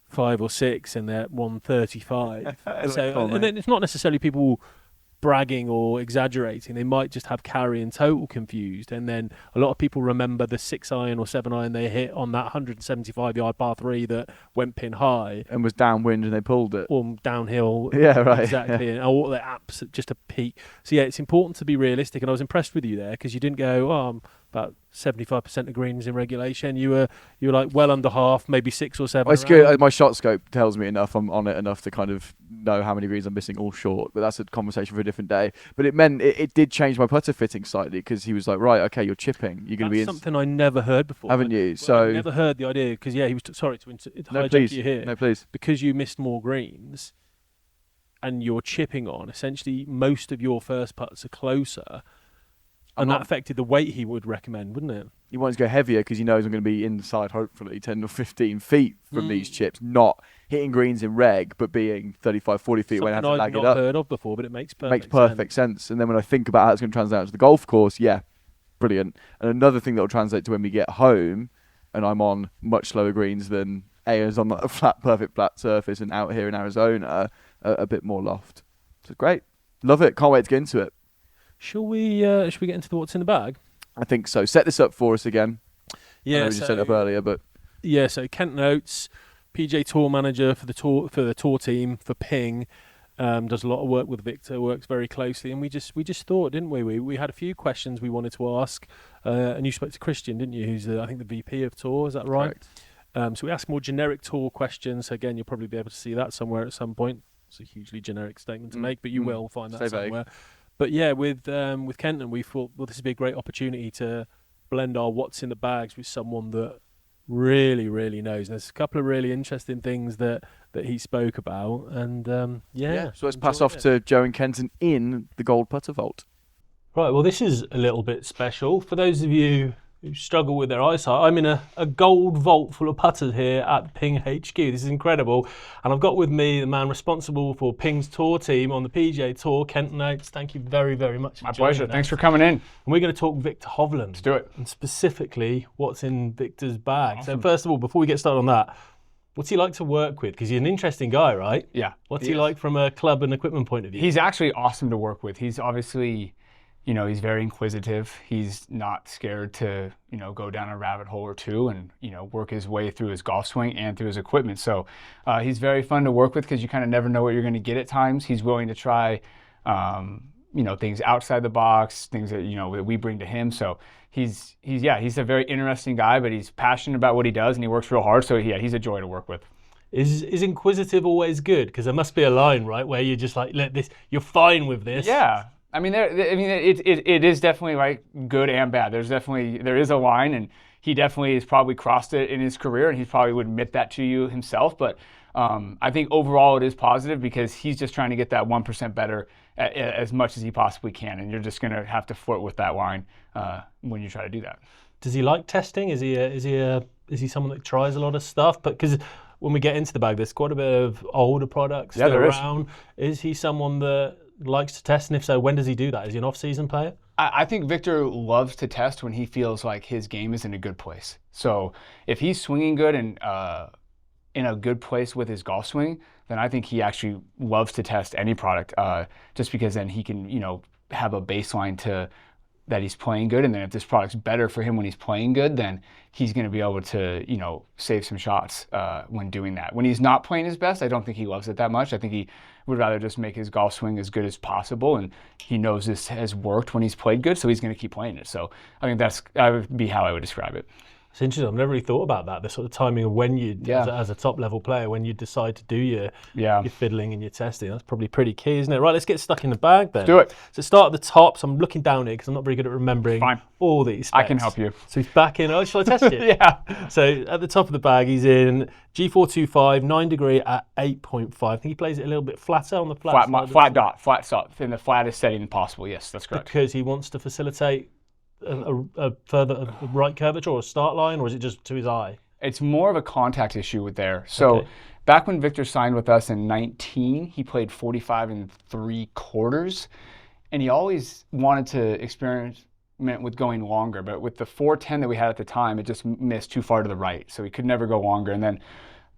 [SPEAKER 2] 5 or 6, and they're at 135. And then it's not necessarily people bragging or exaggerating. They might just have carry and total confused, and then a lot of people remember the 6 iron or 7 iron they hit on that 175 yard par 3 that went pin high
[SPEAKER 1] and was downwind and they pulled it,
[SPEAKER 2] or downhill.
[SPEAKER 1] Yeah, right.
[SPEAKER 2] Exactly.
[SPEAKER 1] Yeah.
[SPEAKER 2] And all the apps just a peak. So yeah, it's important to be realistic, and I was impressed with you there, because you didn't go, I'm about 75% of greens in regulation. You were like well under half, maybe 6 or 7.
[SPEAKER 1] Well, it's good. My shot scope tells me enough. I'm on it enough to kind of know how many greens I'm missing all short. But that's a conversation for a different day. But it meant it did change my putter fitting slightly, because he was like, right, okay, you're chipping. You're going to be
[SPEAKER 2] something I never heard before.
[SPEAKER 1] Haven't you? So
[SPEAKER 2] I never heard the idea, because he was sorry to
[SPEAKER 1] no,
[SPEAKER 2] hijack
[SPEAKER 1] please.
[SPEAKER 2] you here.
[SPEAKER 1] No, please.
[SPEAKER 2] Because you missed more greens, and you're chipping on. Essentially, most of your first putts are closer. And that affected the weight he would recommend, wouldn't it?
[SPEAKER 1] He wants to go heavier because he knows I'm going to be inside, hopefully, 10 or 15 feet from these chips, not hitting greens in reg, but being 35, 40 feet when I have to lag it up.
[SPEAKER 2] I've not heard of before, but it makes
[SPEAKER 1] perfect sense. And then when I think about how it's going to translate out to the golf course, yeah, brilliant. And another thing that will translate to when we get home, and I'm on much slower greens than Ayers on a perfect flat surface, and out here in Arizona, a bit more loft. So great. Love it. Can't wait to get into it.
[SPEAKER 2] Shall we get into what's in the bag?
[SPEAKER 1] I think so. Set this up for us again.
[SPEAKER 2] Yeah,
[SPEAKER 1] I know we just set it up earlier, but
[SPEAKER 2] yeah. So Kenton Oates, PJ Tour manager for the tour team for Ping, does a lot of work with Viktor. Works very closely, and we just thought, didn't we? We had a few questions we wanted to ask, and you spoke to Christian, didn't you? Who's I think the VP of Tour. Is that right?
[SPEAKER 1] Correct.
[SPEAKER 2] So we asked more generic tour questions. So again, you'll probably be able to see that somewhere at some point. It's a hugely generic statement to make, but you will find that somewhere. But yeah, with Kenton, we thought, well, this would be a great opportunity to blend our what's in the bags with someone that really, really knows. And there's a couple of really interesting things that he spoke about, and
[SPEAKER 1] So let's pass off to Joe and Kenton in the Gold Putter Vault.
[SPEAKER 2] Right. Well, this is a little bit special for those of you who struggle with their eyesight. I'm in a gold vault full of putters here at Ping HQ. This is incredible. And I've got with me the man responsible for Ping's tour team on the PGA Tour, Kenton Oates. Thank you very, very much.
[SPEAKER 3] My pleasure. Thanks for coming in.
[SPEAKER 2] And we're going to talk Viktor Hovland.
[SPEAKER 3] Let's do it.
[SPEAKER 2] And specifically, what's in Viktor's bag.
[SPEAKER 3] Awesome.
[SPEAKER 2] So first of all, before we get started on that, what's he like to work with? Because he's an interesting guy, right?
[SPEAKER 3] Yeah.
[SPEAKER 2] What's he like from a club and equipment point of view?
[SPEAKER 3] He's actually awesome to work with. He's obviously, he's very inquisitive. He's not scared to, go down a rabbit hole or two and, work his way through his golf swing and through his equipment. So he's very fun to work with because you kind of never know what you're going to get at times. He's willing to try things outside the box, things that that we bring to him. So he's a very interesting guy, but he's passionate about what he does and he works real hard. So yeah, he's a joy to work with.
[SPEAKER 2] Is inquisitive always good? Because there must be a line, right, where you're just like, let this, you're fine with this.
[SPEAKER 3] Yeah. I mean, it is definitely like good and bad. There is a line, and he definitely has probably crossed it in his career, and he probably would admit that to you himself. But I think overall it is positive because he's just trying to get that 1% better as much as he possibly can, and you're just going to have to flirt with that line when you try to do that.
[SPEAKER 2] Does he like testing? Is he someone that tries a lot of stuff? But because when we get into the bag, there's quite a bit of older products still around. Is he someone that likes to test, and if so, when does he do that? Is he an off-season player?
[SPEAKER 3] I think Viktor loves to test when he feels like his game is in a good place. So if he's swinging good and in a good place with his golf swing, then I think he actually loves to test any product, just because then he can have a baseline that he's playing good, and then if this product's better for him when he's playing good, then he's going to be able to save some shots when doing that. When he's not playing his best, I don't think he loves it that much. I think he would rather just make his golf swing as good as possible, and he knows this has worked when he's played good, so he's going to keep playing it. So I think that would be how I would describe it.
[SPEAKER 2] It's interesting. I've never really thought about that, the sort of timing of when you, as a top level player, when you decide to do your fiddling and your testing. That's probably pretty key, isn't it? Right, let's get stuck in the bag then.
[SPEAKER 3] Do it.
[SPEAKER 2] So start at the top. So I'm looking down here because I'm not very good at remembering all these specs.
[SPEAKER 3] I can help you.
[SPEAKER 2] So he's back in. Oh, shall I test you?
[SPEAKER 3] Yeah.
[SPEAKER 2] So at the top of the bag, he's in G425, 9 degree at 8.5. I think he plays it a little bit flatter on the flat side.
[SPEAKER 3] Flat stop, in the flattest setting possible. Yes, that's correct.
[SPEAKER 2] Because he wants to facilitate a further right curvature or a start line, or is it just to his eye?
[SPEAKER 3] It's more of a contact issue with there. So back when Viktor signed with us in 19, he played 45 3/4, and he always wanted to experiment with going longer, but with the 410 that we had at the time, it just missed too far to the right, so he could never go longer. And then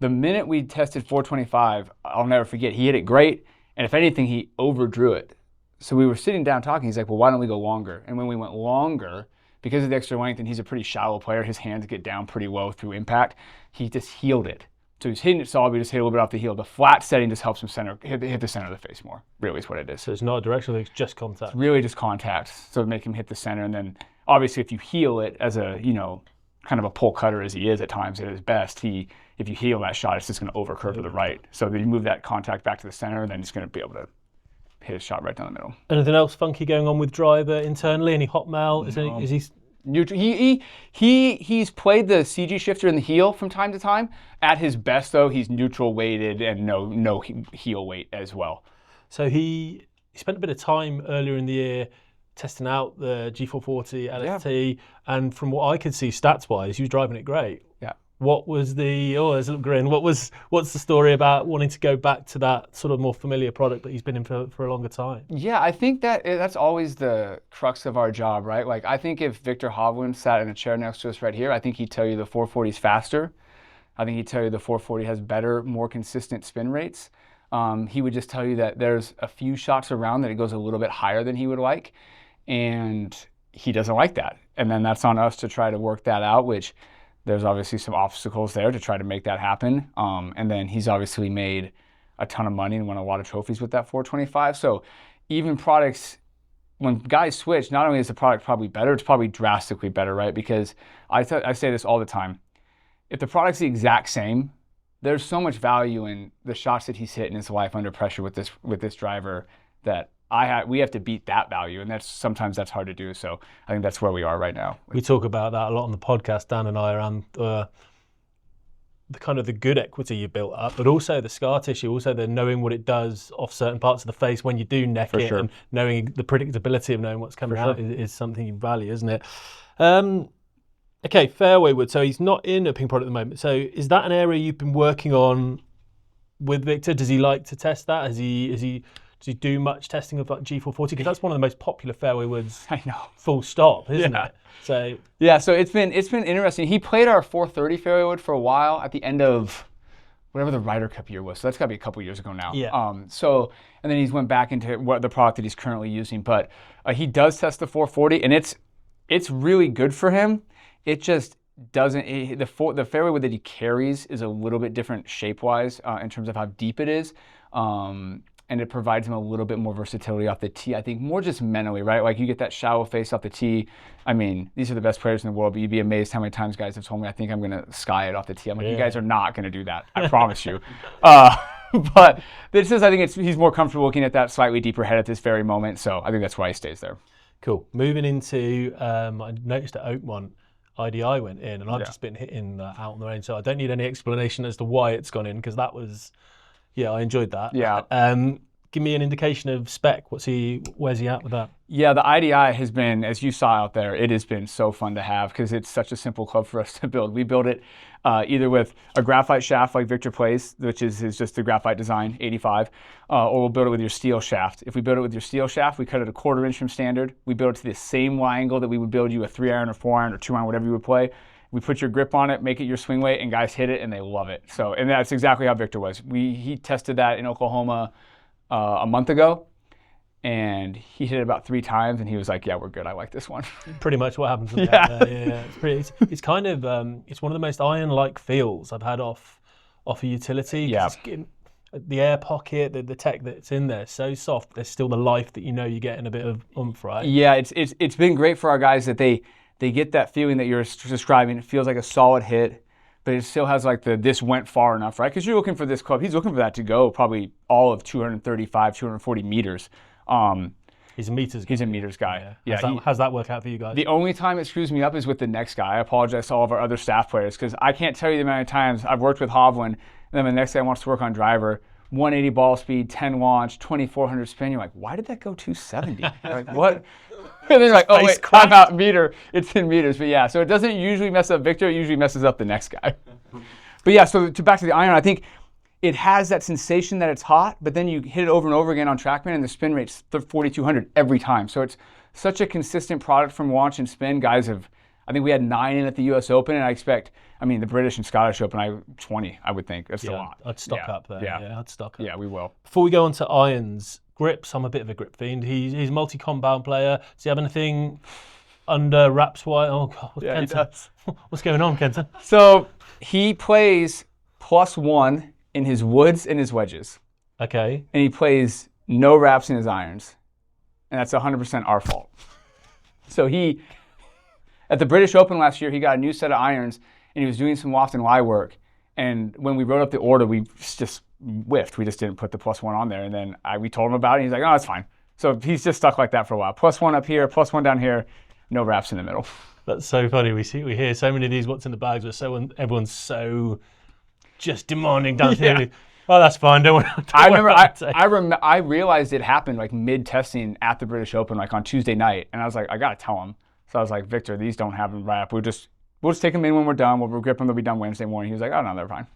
[SPEAKER 3] the minute we tested 425, I'll never forget, he hit it great, and if anything, he overdrew it. So we were sitting down talking. He's like, well, why don't we go longer? And when we went longer, because of the extra length, and he's a pretty shallow player, his hands get down pretty low through impact, he just heeled it. So he's hitting it solid, we just hit a little bit off the heel. The flat setting just helps him hit the center of the face more, really is what it is.
[SPEAKER 2] So it's not a directional thing, it's just contact.
[SPEAKER 3] It's really just contact, so make him hit the center. And then obviously if you heel it as a, kind of a pull cutter as he is at times at his best, if you heel that shot, it's just going to overcurve to the right. So then you move that contact back to the center, and then he's going to be able to hit a shot right down the middle.
[SPEAKER 2] Anything else funky going on with driver internally? Any hot mail? Is he
[SPEAKER 3] neutral? He's played the CG shifter in the heel from time to time. At his best, though, he's neutral weighted and no heel weight as well.
[SPEAKER 2] So he spent a bit of time earlier in the year testing out the G440 LST, and from what I could see stats-wise, he was driving it great.
[SPEAKER 3] Yeah.
[SPEAKER 2] What was there's a little grin. What's the story about wanting to go back to that sort of more familiar product that he's been in for a longer time?
[SPEAKER 3] Yeah, I think that's always the crux of our job, right? Like, I think if Viktor Hovland sat in a chair next to us right here, I think he'd tell you the 440 is faster. I think he'd tell you the 440 has better, more consistent spin rates. He would just tell you that there's a few shots around that it goes a little bit higher than he would like, and he doesn't like that. And then that's on us to try to work that out, which there's obviously some obstacles there to try to make that happen. And then he's obviously made a ton of money and won a lot of trophies with that 425. So even products, when guys switch, not only is the product probably better, it's probably drastically better, right? Because I say this all the time. If the product's the exact same, there's so much value in the shots that he's hit in his life under pressure with this driver that we have to beat that value, and sometimes that's hard to do. So I think that's where we are right now.
[SPEAKER 2] We talk about that a lot on the podcast, Dan and I, around the kind of the good equity you built up, but also the scar tissue, also the knowing what it does off certain parts of the face when you do neck it, and knowing the predictability of knowing what's coming out is something you value, isn't it? Okay, fairway wood. So he's not in a ping product at the moment. So is that an area you've been working on with Viktor? Does he like to test that? Does he do much testing of like G440? Because that's one of the most popular fairway woods.
[SPEAKER 3] I know.
[SPEAKER 2] Full stop, isn't it? So
[SPEAKER 3] yeah, so it's been interesting. He played our 430 fairway wood for a while at the end of whatever the Ryder Cup year was. So that's got to be a couple years ago now.
[SPEAKER 2] Yeah.
[SPEAKER 3] And then he's went back into the product that he's currently using. But he does test the 440, and it's really good for him. It just doesn't. The fairway wood that he carries is a little bit different shape-wise in terms of how deep it is. and it provides him a little bit more versatility off the tee. I think more just mentally, right? Like you get that shallow face off the tee. I mean, these are the best players in the world, but you'd be amazed how many times guys have told me, I think I'm going to sky it off the tee. I'm like, you guys are not going to do that. I promise you. But this is, I think he's more comfortable looking at that slightly deeper head at this very moment. So I think that's why he stays there.
[SPEAKER 2] Cool. Moving into, I noticed at Oakmont, iDi went in, and I've just been hitting out on the range, so I don't need any explanation as to why it's gone in, because that was, I enjoyed that.
[SPEAKER 3] Yeah.
[SPEAKER 2] Give me an indication of spec. Where's he at with that?
[SPEAKER 3] Yeah, the iDi has been, as you saw out there, it has been so fun to have because it's such a simple club for us to build. We build it either with a graphite shaft like Viktor plays, which is just the graphite design, 85, or we'll build it with your steel shaft. If we build it with your steel shaft, we cut it 1/4 inch from standard. We build it to the same Y angle that we would build you a 3-iron or 4-iron or 2-iron, whatever you would play. We put your grip on it, make it your swing weight, and guys hit it and they love it. So, and that's exactly how Viktor was. He tested that in Oklahoma a month ago, and he hit it about 3 times, and he was like, "Yeah, we're good. I like this one."
[SPEAKER 2] Pretty much what happens with that. It's kind of it's one of the most iron-like feels I've had off a utility.
[SPEAKER 3] Yeah.
[SPEAKER 2] The air pocket, the tech that's in there, so soft. But there's still the life that you're getting a bit of oomph, right?
[SPEAKER 3] Yeah, it's been great for our guys that they get that feeling that you're describing. It feels like a solid hit, but it still has like this went far enough, right? Because you're looking for this club. He's looking for that to go probably all of 235, 240 meters.
[SPEAKER 2] He's a meters guy.
[SPEAKER 3] He's a meters guy. Yeah.
[SPEAKER 2] How's that work out for you guys?
[SPEAKER 3] The only time it screws me up is with the next guy. I apologize to all of our other staff players because I can't tell you the amount of times I've worked with Hovland, and then the next guy wants to work on driver, 180 ball speed, 10 launch, 2400 spin. You're like, why did that go 270? Like, what? And then you're like, oh wait, I'm out meter. It's in meters. But yeah, so it doesn't usually mess up Viktor. It usually messes up the next guy. But yeah, so back to the iron, I think it has that sensation that it's hot, but then you hit it over and over again on TrackMan, and the spin rate's 4,200 every time. So it's such a consistent product from launch and spin. Guys I think we had 9 in at the U.S. Open, and I expect, the British and Scottish Open, 20, I would think. That's a lot.
[SPEAKER 2] I'd stock up there.
[SPEAKER 3] Yeah,
[SPEAKER 2] I'd stock up.
[SPEAKER 3] Yeah, we will.
[SPEAKER 2] Before we go on to irons, grips, I'm a bit of a grip fiend. He's a multi-compound player. Does he have anything under wraps? Oh, God.
[SPEAKER 3] Yeah, Kenton. He does.
[SPEAKER 2] What's going on, Kenton?
[SPEAKER 3] So he plays +1 in his woods and his wedges.
[SPEAKER 2] Okay.
[SPEAKER 3] And he plays no wraps in his irons. And that's 100% our fault. So at the British Open last year, he got a new set of irons, and he was doing some loft and lie work. And when we wrote up the order, we just whiffed. We just didn't put the +1 on there. And then we told him about it, and he's like, oh, that's fine. So he's just stuck like that for a while. +1 up here, +1 down here, no wraps in the middle.
[SPEAKER 2] That's so funny. We hear so many of these what's in the bags, where everyone's so just demanding down here. Oh, that's fine. Don't worry. I realized it happened like mid-testing at the British Open, like on Tuesday night, and I was like, I gotta tell him. So I was like, Viktor, these don't have a wrap. We'll just take them in when we're done. We'll grip them. They'll be done Wednesday morning. He was like, oh no, they're fine.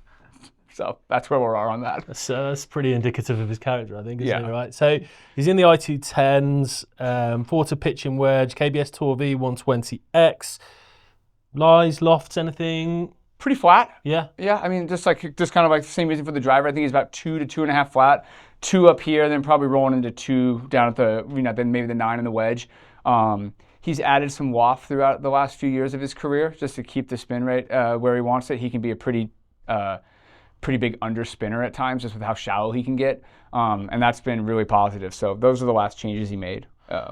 [SPEAKER 2] So that's where we are on that. That's pretty indicative of his character, I think. Isn't it, right? So he's in the i210s, Porter pitching wedge, KBS Tour V120X, lies, lofts, anything.
[SPEAKER 3] Pretty flat.
[SPEAKER 2] Yeah.
[SPEAKER 3] Yeah, just kind of like the same reason for the driver. I think he's about 2 to 2.5 flat, 2 up here, then probably rolling into 2 down at the, then maybe the 9 in the wedge. He's added some waft throughout the last few years of his career just to keep the spin rate where he wants it. He can be a pretty big under spinner at times, just with how shallow he can get, and that's been really positive. So those are the last changes he made.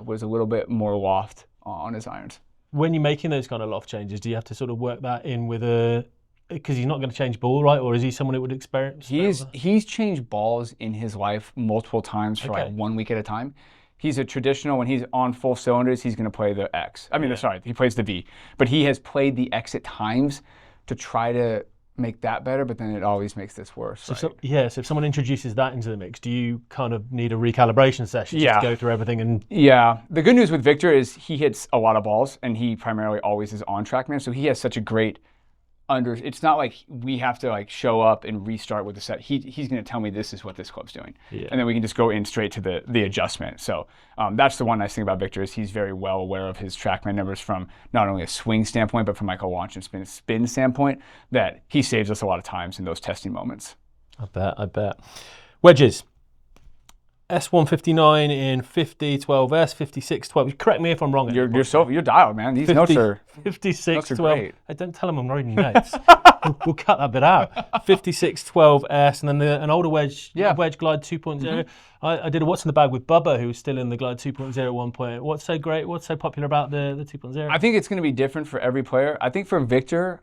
[SPEAKER 3] Was a little bit more loft on his irons.
[SPEAKER 2] When you're making those kind of loft changes, do you have to sort of work that in with because he's not going to change ball, right? Or is he someone who would experiment?
[SPEAKER 3] He's changed balls in his life multiple times for like 1 week at a time. He's a traditional, when he's on full cylinders, he's going to play the X. Sorry, he plays the V. But he has played the X at times to try to make that better, but then it always makes this worse.
[SPEAKER 2] So if someone introduces that into the mix, do you kind of need a recalibration session just to go through everything? And
[SPEAKER 3] yeah, the good news with Viktor is he hits a lot of balls, and he primarily always is on TrackMan, so he has such a great it's not like we have to like show up and restart with the set. He's going to tell me this is what this club's doing, and then we can just go in straight to the adjustment. So that's the one nice thing about Viktor is he's very well aware of his TrackMan numbers from not only a swing standpoint but from like a launch and spin standpoint, that he saves us a lot of times in those testing moments.
[SPEAKER 2] I bet. Wedges. S159 in 50, 12S, 56, 12. Correct me if I'm wrong.
[SPEAKER 3] You're dialed, man. These notes are
[SPEAKER 2] 56,
[SPEAKER 3] notes are
[SPEAKER 2] 12.
[SPEAKER 3] great.
[SPEAKER 2] Don't tell him I'm reading notes. we'll cut that bit out. 5612S, and then an older wedge, wedge Glide 2.0. Mm-hmm. I did a What's in the Bag with Bubba, who was still in the Glide 2.0 at one point. What's so great? What's so popular about the 2.0?
[SPEAKER 3] I think it's going to be different for every player. I think for Viktor,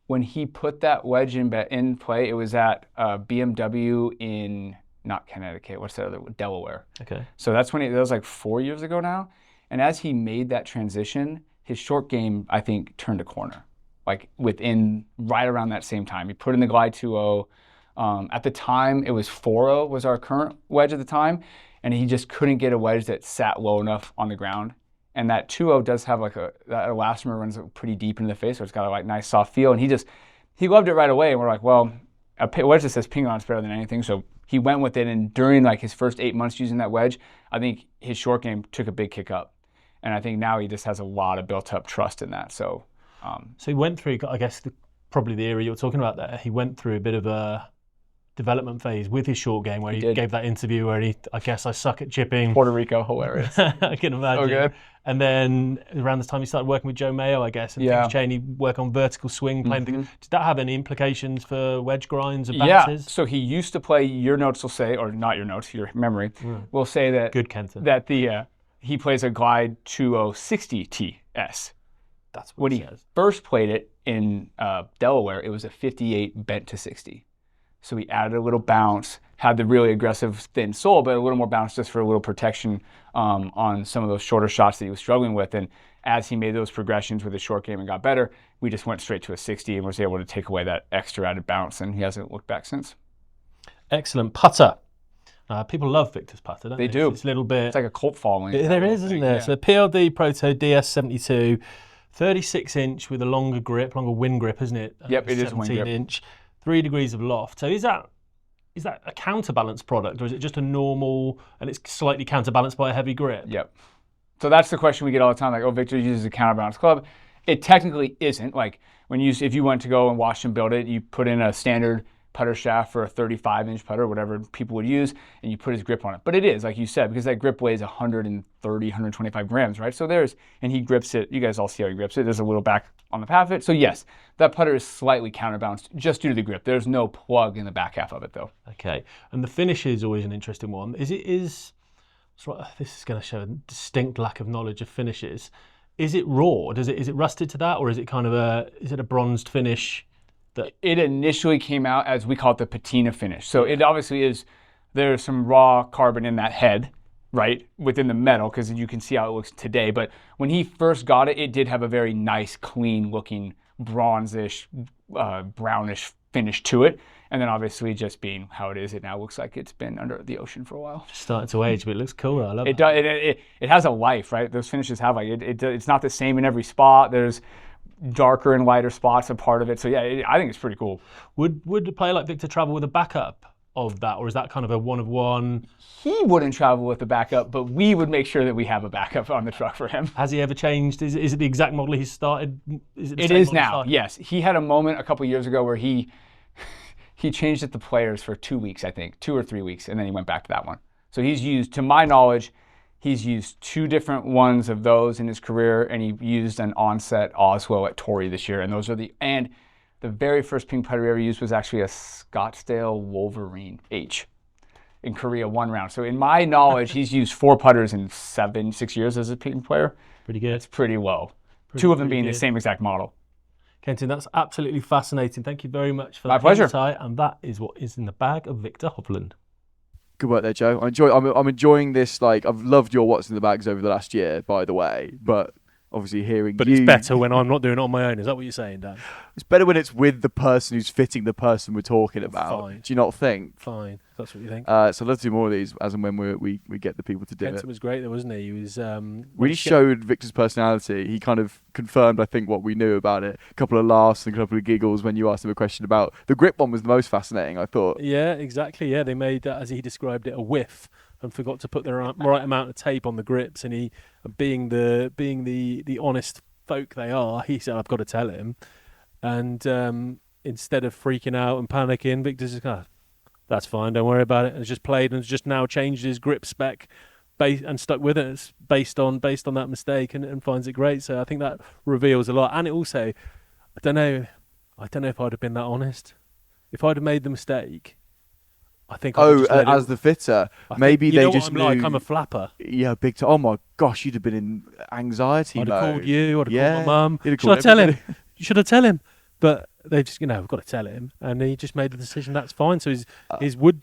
[SPEAKER 3] when he put that wedge in play, it was at BMW in, not Connecticut, what's the other one? Delaware.
[SPEAKER 2] Okay.
[SPEAKER 3] So that's when that was like 4 years ago now. And as he made that transition, his short game, I think, turned a corner. Like right around that same time. He put in the Glide 2.0. At the time, it was 4.0 was our current wedge at the time. And he just couldn't get a wedge that sat low enough on the ground. And that 2.0 does have like that elastomer runs pretty deep into the face, so it's got a like nice soft feel. And he loved it right away. And we're like, well, a wedge that says ping on is better than anything. So he went with it. And during like his first 8 months using that wedge, I think his short game took a big kick up. And I think now he just has a lot of built up trust in that. So
[SPEAKER 2] he went through, I guess, probably the era you're talking about there. He went through a bit of a development phase with his short game where he gave that interview where I guess I suck at chipping.
[SPEAKER 3] Puerto Rico, hilarious.
[SPEAKER 2] I can imagine.
[SPEAKER 3] So good.
[SPEAKER 2] And then around this time he started working with Joe Mayo, I guess, and things changed. He worked on vertical swing, playing things. Did that have any implications for wedge grinds or bounces?
[SPEAKER 3] Yeah, so he used to play, your notes will say, or not your notes, your memory, will say that
[SPEAKER 2] good Kenton.
[SPEAKER 3] That he plays a Glide 2.060 TS.
[SPEAKER 2] That's what
[SPEAKER 3] when he first played it in Delaware, it was a 58 bent to 60. So he added a little bounce, had the really aggressive thin sole, but a little more bounce just for a little protection on some of those shorter shots that he was struggling with. And as he made those progressions with his short game and got better, we just went straight to a 60 and was able to take away that extra added bounce, and he hasn't looked back since.
[SPEAKER 2] Excellent. Putter. People love Viktor's putter, don't they?
[SPEAKER 3] They do.
[SPEAKER 2] It's a little bit...
[SPEAKER 3] It's like a cult following.
[SPEAKER 2] There is, isn't there? Yeah. So PLD Proto DS72, 36-inch with a longer wind grip, isn't it?
[SPEAKER 3] Yep, it is wind grip.
[SPEAKER 2] 17-inch, 3 degrees of loft. So is that a counterbalance product, or is it just a normal, and it's slightly counterbalanced by a heavy grip?
[SPEAKER 3] Yep. So that's the question we get all the time, like, oh, Viktor uses a counterbalance club. It technically isn't. Like, if you went to go and watch him build it, you put in a standard putter shaft for a 35-inch putter, whatever people would use, and you put his grip on it. But it is, like you said, because that grip weighs 130, 125 grams, right? So and he grips it, you guys all see how he grips it, there's a little back on the half of it. So yes, that putter is slightly counterbalanced just due to the grip. There's no plug in the back half of it though.
[SPEAKER 2] Okay, and the finish is always an interesting one. This is going to show a distinct lack of knowledge of finishes. Is it raw? Is it rusted to that, or is it kind of is it a bronzed finish?
[SPEAKER 3] It initially came out as, we call it the patina finish. So it obviously is, there's some raw carbon in that head, right, within the metal, because you can see how it looks today. But when he first got it, it did have a very nice, clean looking bronzish, brownish finish to it. And then obviously just being how it is, it now looks like it's been under the ocean for a while.
[SPEAKER 2] Just starting to age, but it looks cool. I love it.
[SPEAKER 3] It has a life, right? Those finishes have it's not the same in every spot. There's darker and lighter spots a part of it. So yeah, I think it's pretty cool.
[SPEAKER 2] Would a player like Viktor travel with a backup of that, or is that kind of a one of one?
[SPEAKER 3] He wouldn't travel with a backup, but we would make sure that we have a backup on the truck for him.
[SPEAKER 2] Has he ever changed? Is it the exact model he started?
[SPEAKER 3] It is now, yes. He had a moment a couple years ago where he changed it to players for 2 weeks, I think, 2 or 3 weeks, and then he went back to that one. So he's used, to my knowledge, he's used 2 different ones of those in his career, and he used an onset Oslo at Torrey this year. And the very first ping putter he ever used was actually a Scottsdale Wolverine H in Korea, 1 round. So in my knowledge, he's used 4 putters in 6 years as a ping player.
[SPEAKER 2] Pretty good.
[SPEAKER 3] It's pretty low. 2 of them being the same exact model.
[SPEAKER 2] Kenton, that's absolutely fascinating. Thank you very much for that.
[SPEAKER 3] My pleasure.
[SPEAKER 2] Insight, and that is what is in the bag of Viktor Hovland.
[SPEAKER 1] Good work there, Joe. I'm enjoying this. Like, I've loved your what's in the bags over the last year, by the way. But obviously hearing
[SPEAKER 2] But it's better when I'm not doing it on my own. Is that what you're saying, Dan?
[SPEAKER 1] It's better when it's with the person who's fitting the person we're talking about.
[SPEAKER 2] Fine.
[SPEAKER 1] Do you not think?
[SPEAKER 2] Fine. That's what you think.
[SPEAKER 1] So let's do more of these as and when we get the people to do
[SPEAKER 2] Kenton
[SPEAKER 1] it.
[SPEAKER 2] was great, though, wasn't he? He was
[SPEAKER 1] really showed Viktor's personality. He kind of confirmed, I think, what we knew about it. A couple of laughs and a couple of giggles when you asked him a question about the grip one was the most fascinating, I thought.
[SPEAKER 2] Yeah, exactly. Yeah, they made, as he described it, a whiff and forgot to put the right amount of tape on the grips. And he, being the honest folk they are, he said, "I've got to tell him." And instead of freaking out and panicking, Viktor's just kind of, "That's fine, don't worry about it." And it's just played and has just now changed his grip spec and stuck with it. It's based on that mistake and finds it great. So I think that reveals a lot. And it also, I don't know, I don't know if I'd have been that honest. If I'd have made the mistake, I think. I'd have just let
[SPEAKER 1] as
[SPEAKER 2] it,
[SPEAKER 1] the fitter,
[SPEAKER 2] I think-
[SPEAKER 1] maybe
[SPEAKER 2] you
[SPEAKER 1] they
[SPEAKER 2] know
[SPEAKER 1] just
[SPEAKER 2] what I'm
[SPEAKER 1] knew.
[SPEAKER 2] like. I'm a flapper.
[SPEAKER 1] Yeah, big time. Oh my gosh, you'd have been in anxiety
[SPEAKER 2] I'd
[SPEAKER 1] mode.
[SPEAKER 2] have called you. I'd have
[SPEAKER 1] Yeah,
[SPEAKER 2] called my mum.
[SPEAKER 1] you'd have
[SPEAKER 2] Should I
[SPEAKER 1] called
[SPEAKER 2] tell him?
[SPEAKER 1] everybody.
[SPEAKER 2] Should I tell him? But they just, I've got to tell him, and he just made the decision. That's fine. So his wood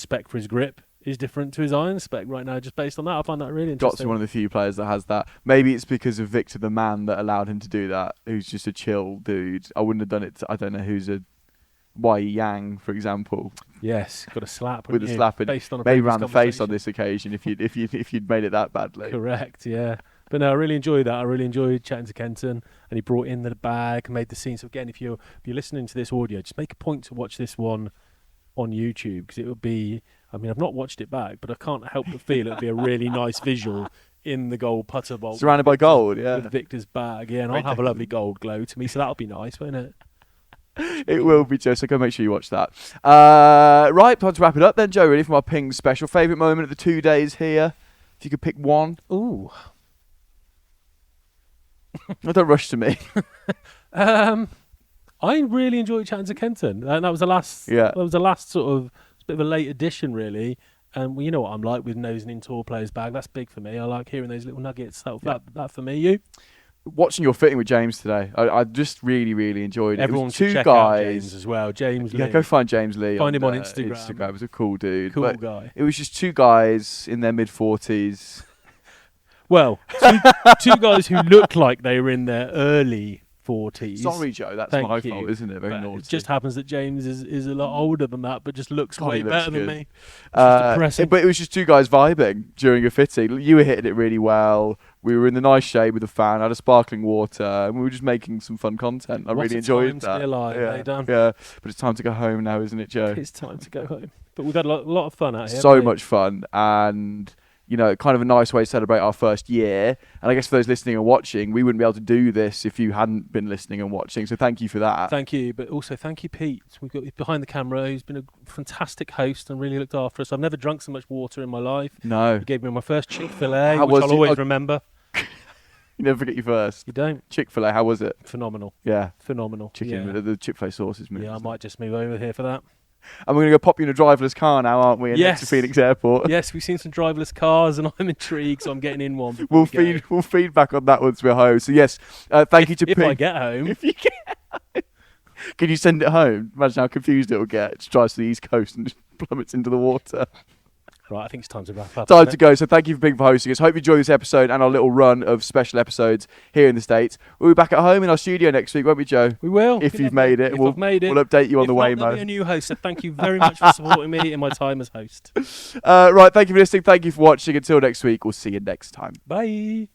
[SPEAKER 2] spec for his grip is different to his iron spec right now, just based on that. I find that really
[SPEAKER 1] Got to
[SPEAKER 2] interesting.
[SPEAKER 1] be one of the few players that has that. Maybe it's because of Victor the man that allowed him to do that, who's just a chill dude. I wouldn't have done it. I don't know who's a Wai Yang, for example,
[SPEAKER 2] Yes, got a slap
[SPEAKER 1] with
[SPEAKER 2] wouldn't
[SPEAKER 1] a
[SPEAKER 2] you?
[SPEAKER 1] slap and
[SPEAKER 2] based on a
[SPEAKER 1] maybe
[SPEAKER 2] previous
[SPEAKER 1] around the face on
[SPEAKER 2] conversation.
[SPEAKER 1] this occasion if you'd made it that badly.
[SPEAKER 2] Correct, yeah. But no, I really enjoyed that. I really enjoyed chatting to Kenton, and he brought in the bag, made the scene. So again, if you're listening to this audio, just make a point to watch this one on YouTube, because it would be. I mean, I've not watched it back, but I can't help but feel it would be a really nice visual in the gold putter bowl,
[SPEAKER 1] Surrounded by gold, yeah.
[SPEAKER 2] with Victor's bag. Yeah, and I'll
[SPEAKER 1] Very
[SPEAKER 2] have a lovely gold glow to me, so that'll be nice, won't it?
[SPEAKER 1] It will be, Joe, so go make sure you watch that. Right, time to wrap it up then, Joe, really, from our Ping special. Favourite moment of the 2 days here? If you could pick one.
[SPEAKER 2] Ooh.
[SPEAKER 1] Don't rush to me.
[SPEAKER 2] I really enjoyed chatting to Kenton, and that was the last.
[SPEAKER 1] Yeah.
[SPEAKER 2] That was the last sort of bit of a late addition, really. And well, you know what I'm like with nosing in tour players' bag. That's big for me. I like hearing those little nuggets. That for me. You.
[SPEAKER 1] Watching your fitting with James today, I just really, really enjoyed it.
[SPEAKER 2] Everyone
[SPEAKER 1] It was
[SPEAKER 2] should
[SPEAKER 1] two
[SPEAKER 2] check
[SPEAKER 1] guys.
[SPEAKER 2] out James as well. James
[SPEAKER 1] Yeah,
[SPEAKER 2] Lee.
[SPEAKER 1] go find James Lee.
[SPEAKER 2] Find him on Instagram.
[SPEAKER 1] He was a cool dude.
[SPEAKER 2] Cool
[SPEAKER 1] but
[SPEAKER 2] guy.
[SPEAKER 1] It was just two guys in their mid-40s.
[SPEAKER 2] Well, two guys who looked like they were in their early 40s.
[SPEAKER 1] Sorry, Joe, that's
[SPEAKER 2] Thank
[SPEAKER 1] my
[SPEAKER 2] you.
[SPEAKER 1] fault, isn't it? Very
[SPEAKER 2] But
[SPEAKER 1] naughty.
[SPEAKER 2] it just happens that James is a lot older than that, but just looks
[SPEAKER 1] God, he
[SPEAKER 2] way
[SPEAKER 1] looks
[SPEAKER 2] better than
[SPEAKER 1] good.
[SPEAKER 2] me. It's just depressing.
[SPEAKER 1] But it was just two guys vibing during a fitting. You were hitting it really well. We were in the nice shade with the fan. I had a sparkling water, and we were just making some fun content. I
[SPEAKER 2] What
[SPEAKER 1] really
[SPEAKER 2] a
[SPEAKER 1] enjoyed
[SPEAKER 2] time to
[SPEAKER 1] that.
[SPEAKER 2] be alive,
[SPEAKER 1] yeah,
[SPEAKER 2] eh, Dan?
[SPEAKER 1] yeah, but it's time to go home now, isn't it, Joe?
[SPEAKER 2] It's time to go home. But we've had a lot of fun out here.
[SPEAKER 1] So
[SPEAKER 2] haven't we?
[SPEAKER 1] much fun, and kind of a nice way to celebrate our first year. And I guess for those listening and watching, we wouldn't be able to do this if you hadn't been listening and watching. So thank you for that.
[SPEAKER 2] Thank you, but also thank you, Pete. We've got behind the camera. He's been a fantastic host and really looked after us. I've never drunk so much water in my life.
[SPEAKER 1] No,
[SPEAKER 2] He gave me my first Chick-fil-A,
[SPEAKER 1] How
[SPEAKER 2] which
[SPEAKER 1] was
[SPEAKER 2] I'll
[SPEAKER 1] it?
[SPEAKER 2] always
[SPEAKER 1] Oh.
[SPEAKER 2] remember.
[SPEAKER 1] you never forget your first.
[SPEAKER 2] You don't?
[SPEAKER 1] Chick-fil-A, how was it?
[SPEAKER 2] Phenomenal.
[SPEAKER 1] Yeah,
[SPEAKER 2] Phenomenal.
[SPEAKER 1] chicken.
[SPEAKER 2] Yeah,
[SPEAKER 1] The Chick-fil-A sauce is moving.
[SPEAKER 2] I might just move over here for that.
[SPEAKER 1] And we're going to go pop you in a driverless car now, aren't we?
[SPEAKER 2] Yes.
[SPEAKER 1] Next to Phoenix Airport.
[SPEAKER 2] Yes, we've seen some driverless cars, and I'm intrigued, so I'm getting in one. before
[SPEAKER 1] We'll
[SPEAKER 2] we go.
[SPEAKER 1] we'll feedback on that once we're home. So yes, thank you to
[SPEAKER 2] If I
[SPEAKER 1] Ping.
[SPEAKER 2] get home.
[SPEAKER 1] If you get, can you send it home? Imagine how confused it will get. It drives to the East Coast and just plummets into the water.
[SPEAKER 2] Right, I think it's time to wrap up.
[SPEAKER 1] Time
[SPEAKER 2] isn't
[SPEAKER 1] to
[SPEAKER 2] it?
[SPEAKER 1] go. So thank you for Ping for hosting us. Hope you enjoyed this episode and our little run of special episodes here in the States. We'll be back at home in our studio next week, won't we, Joe?
[SPEAKER 2] We will.
[SPEAKER 1] If you've made it,
[SPEAKER 2] If
[SPEAKER 1] we'll
[SPEAKER 2] I've made it.
[SPEAKER 1] we'll update you on
[SPEAKER 2] If
[SPEAKER 1] the
[SPEAKER 2] not,
[SPEAKER 1] way,
[SPEAKER 2] there'll
[SPEAKER 1] Mo.
[SPEAKER 2] be a new host, so thank you very much for supporting me in my time as host.
[SPEAKER 1] Right, thank you for listening. Thank you for watching. Until next week, we'll see you next time.
[SPEAKER 2] Bye.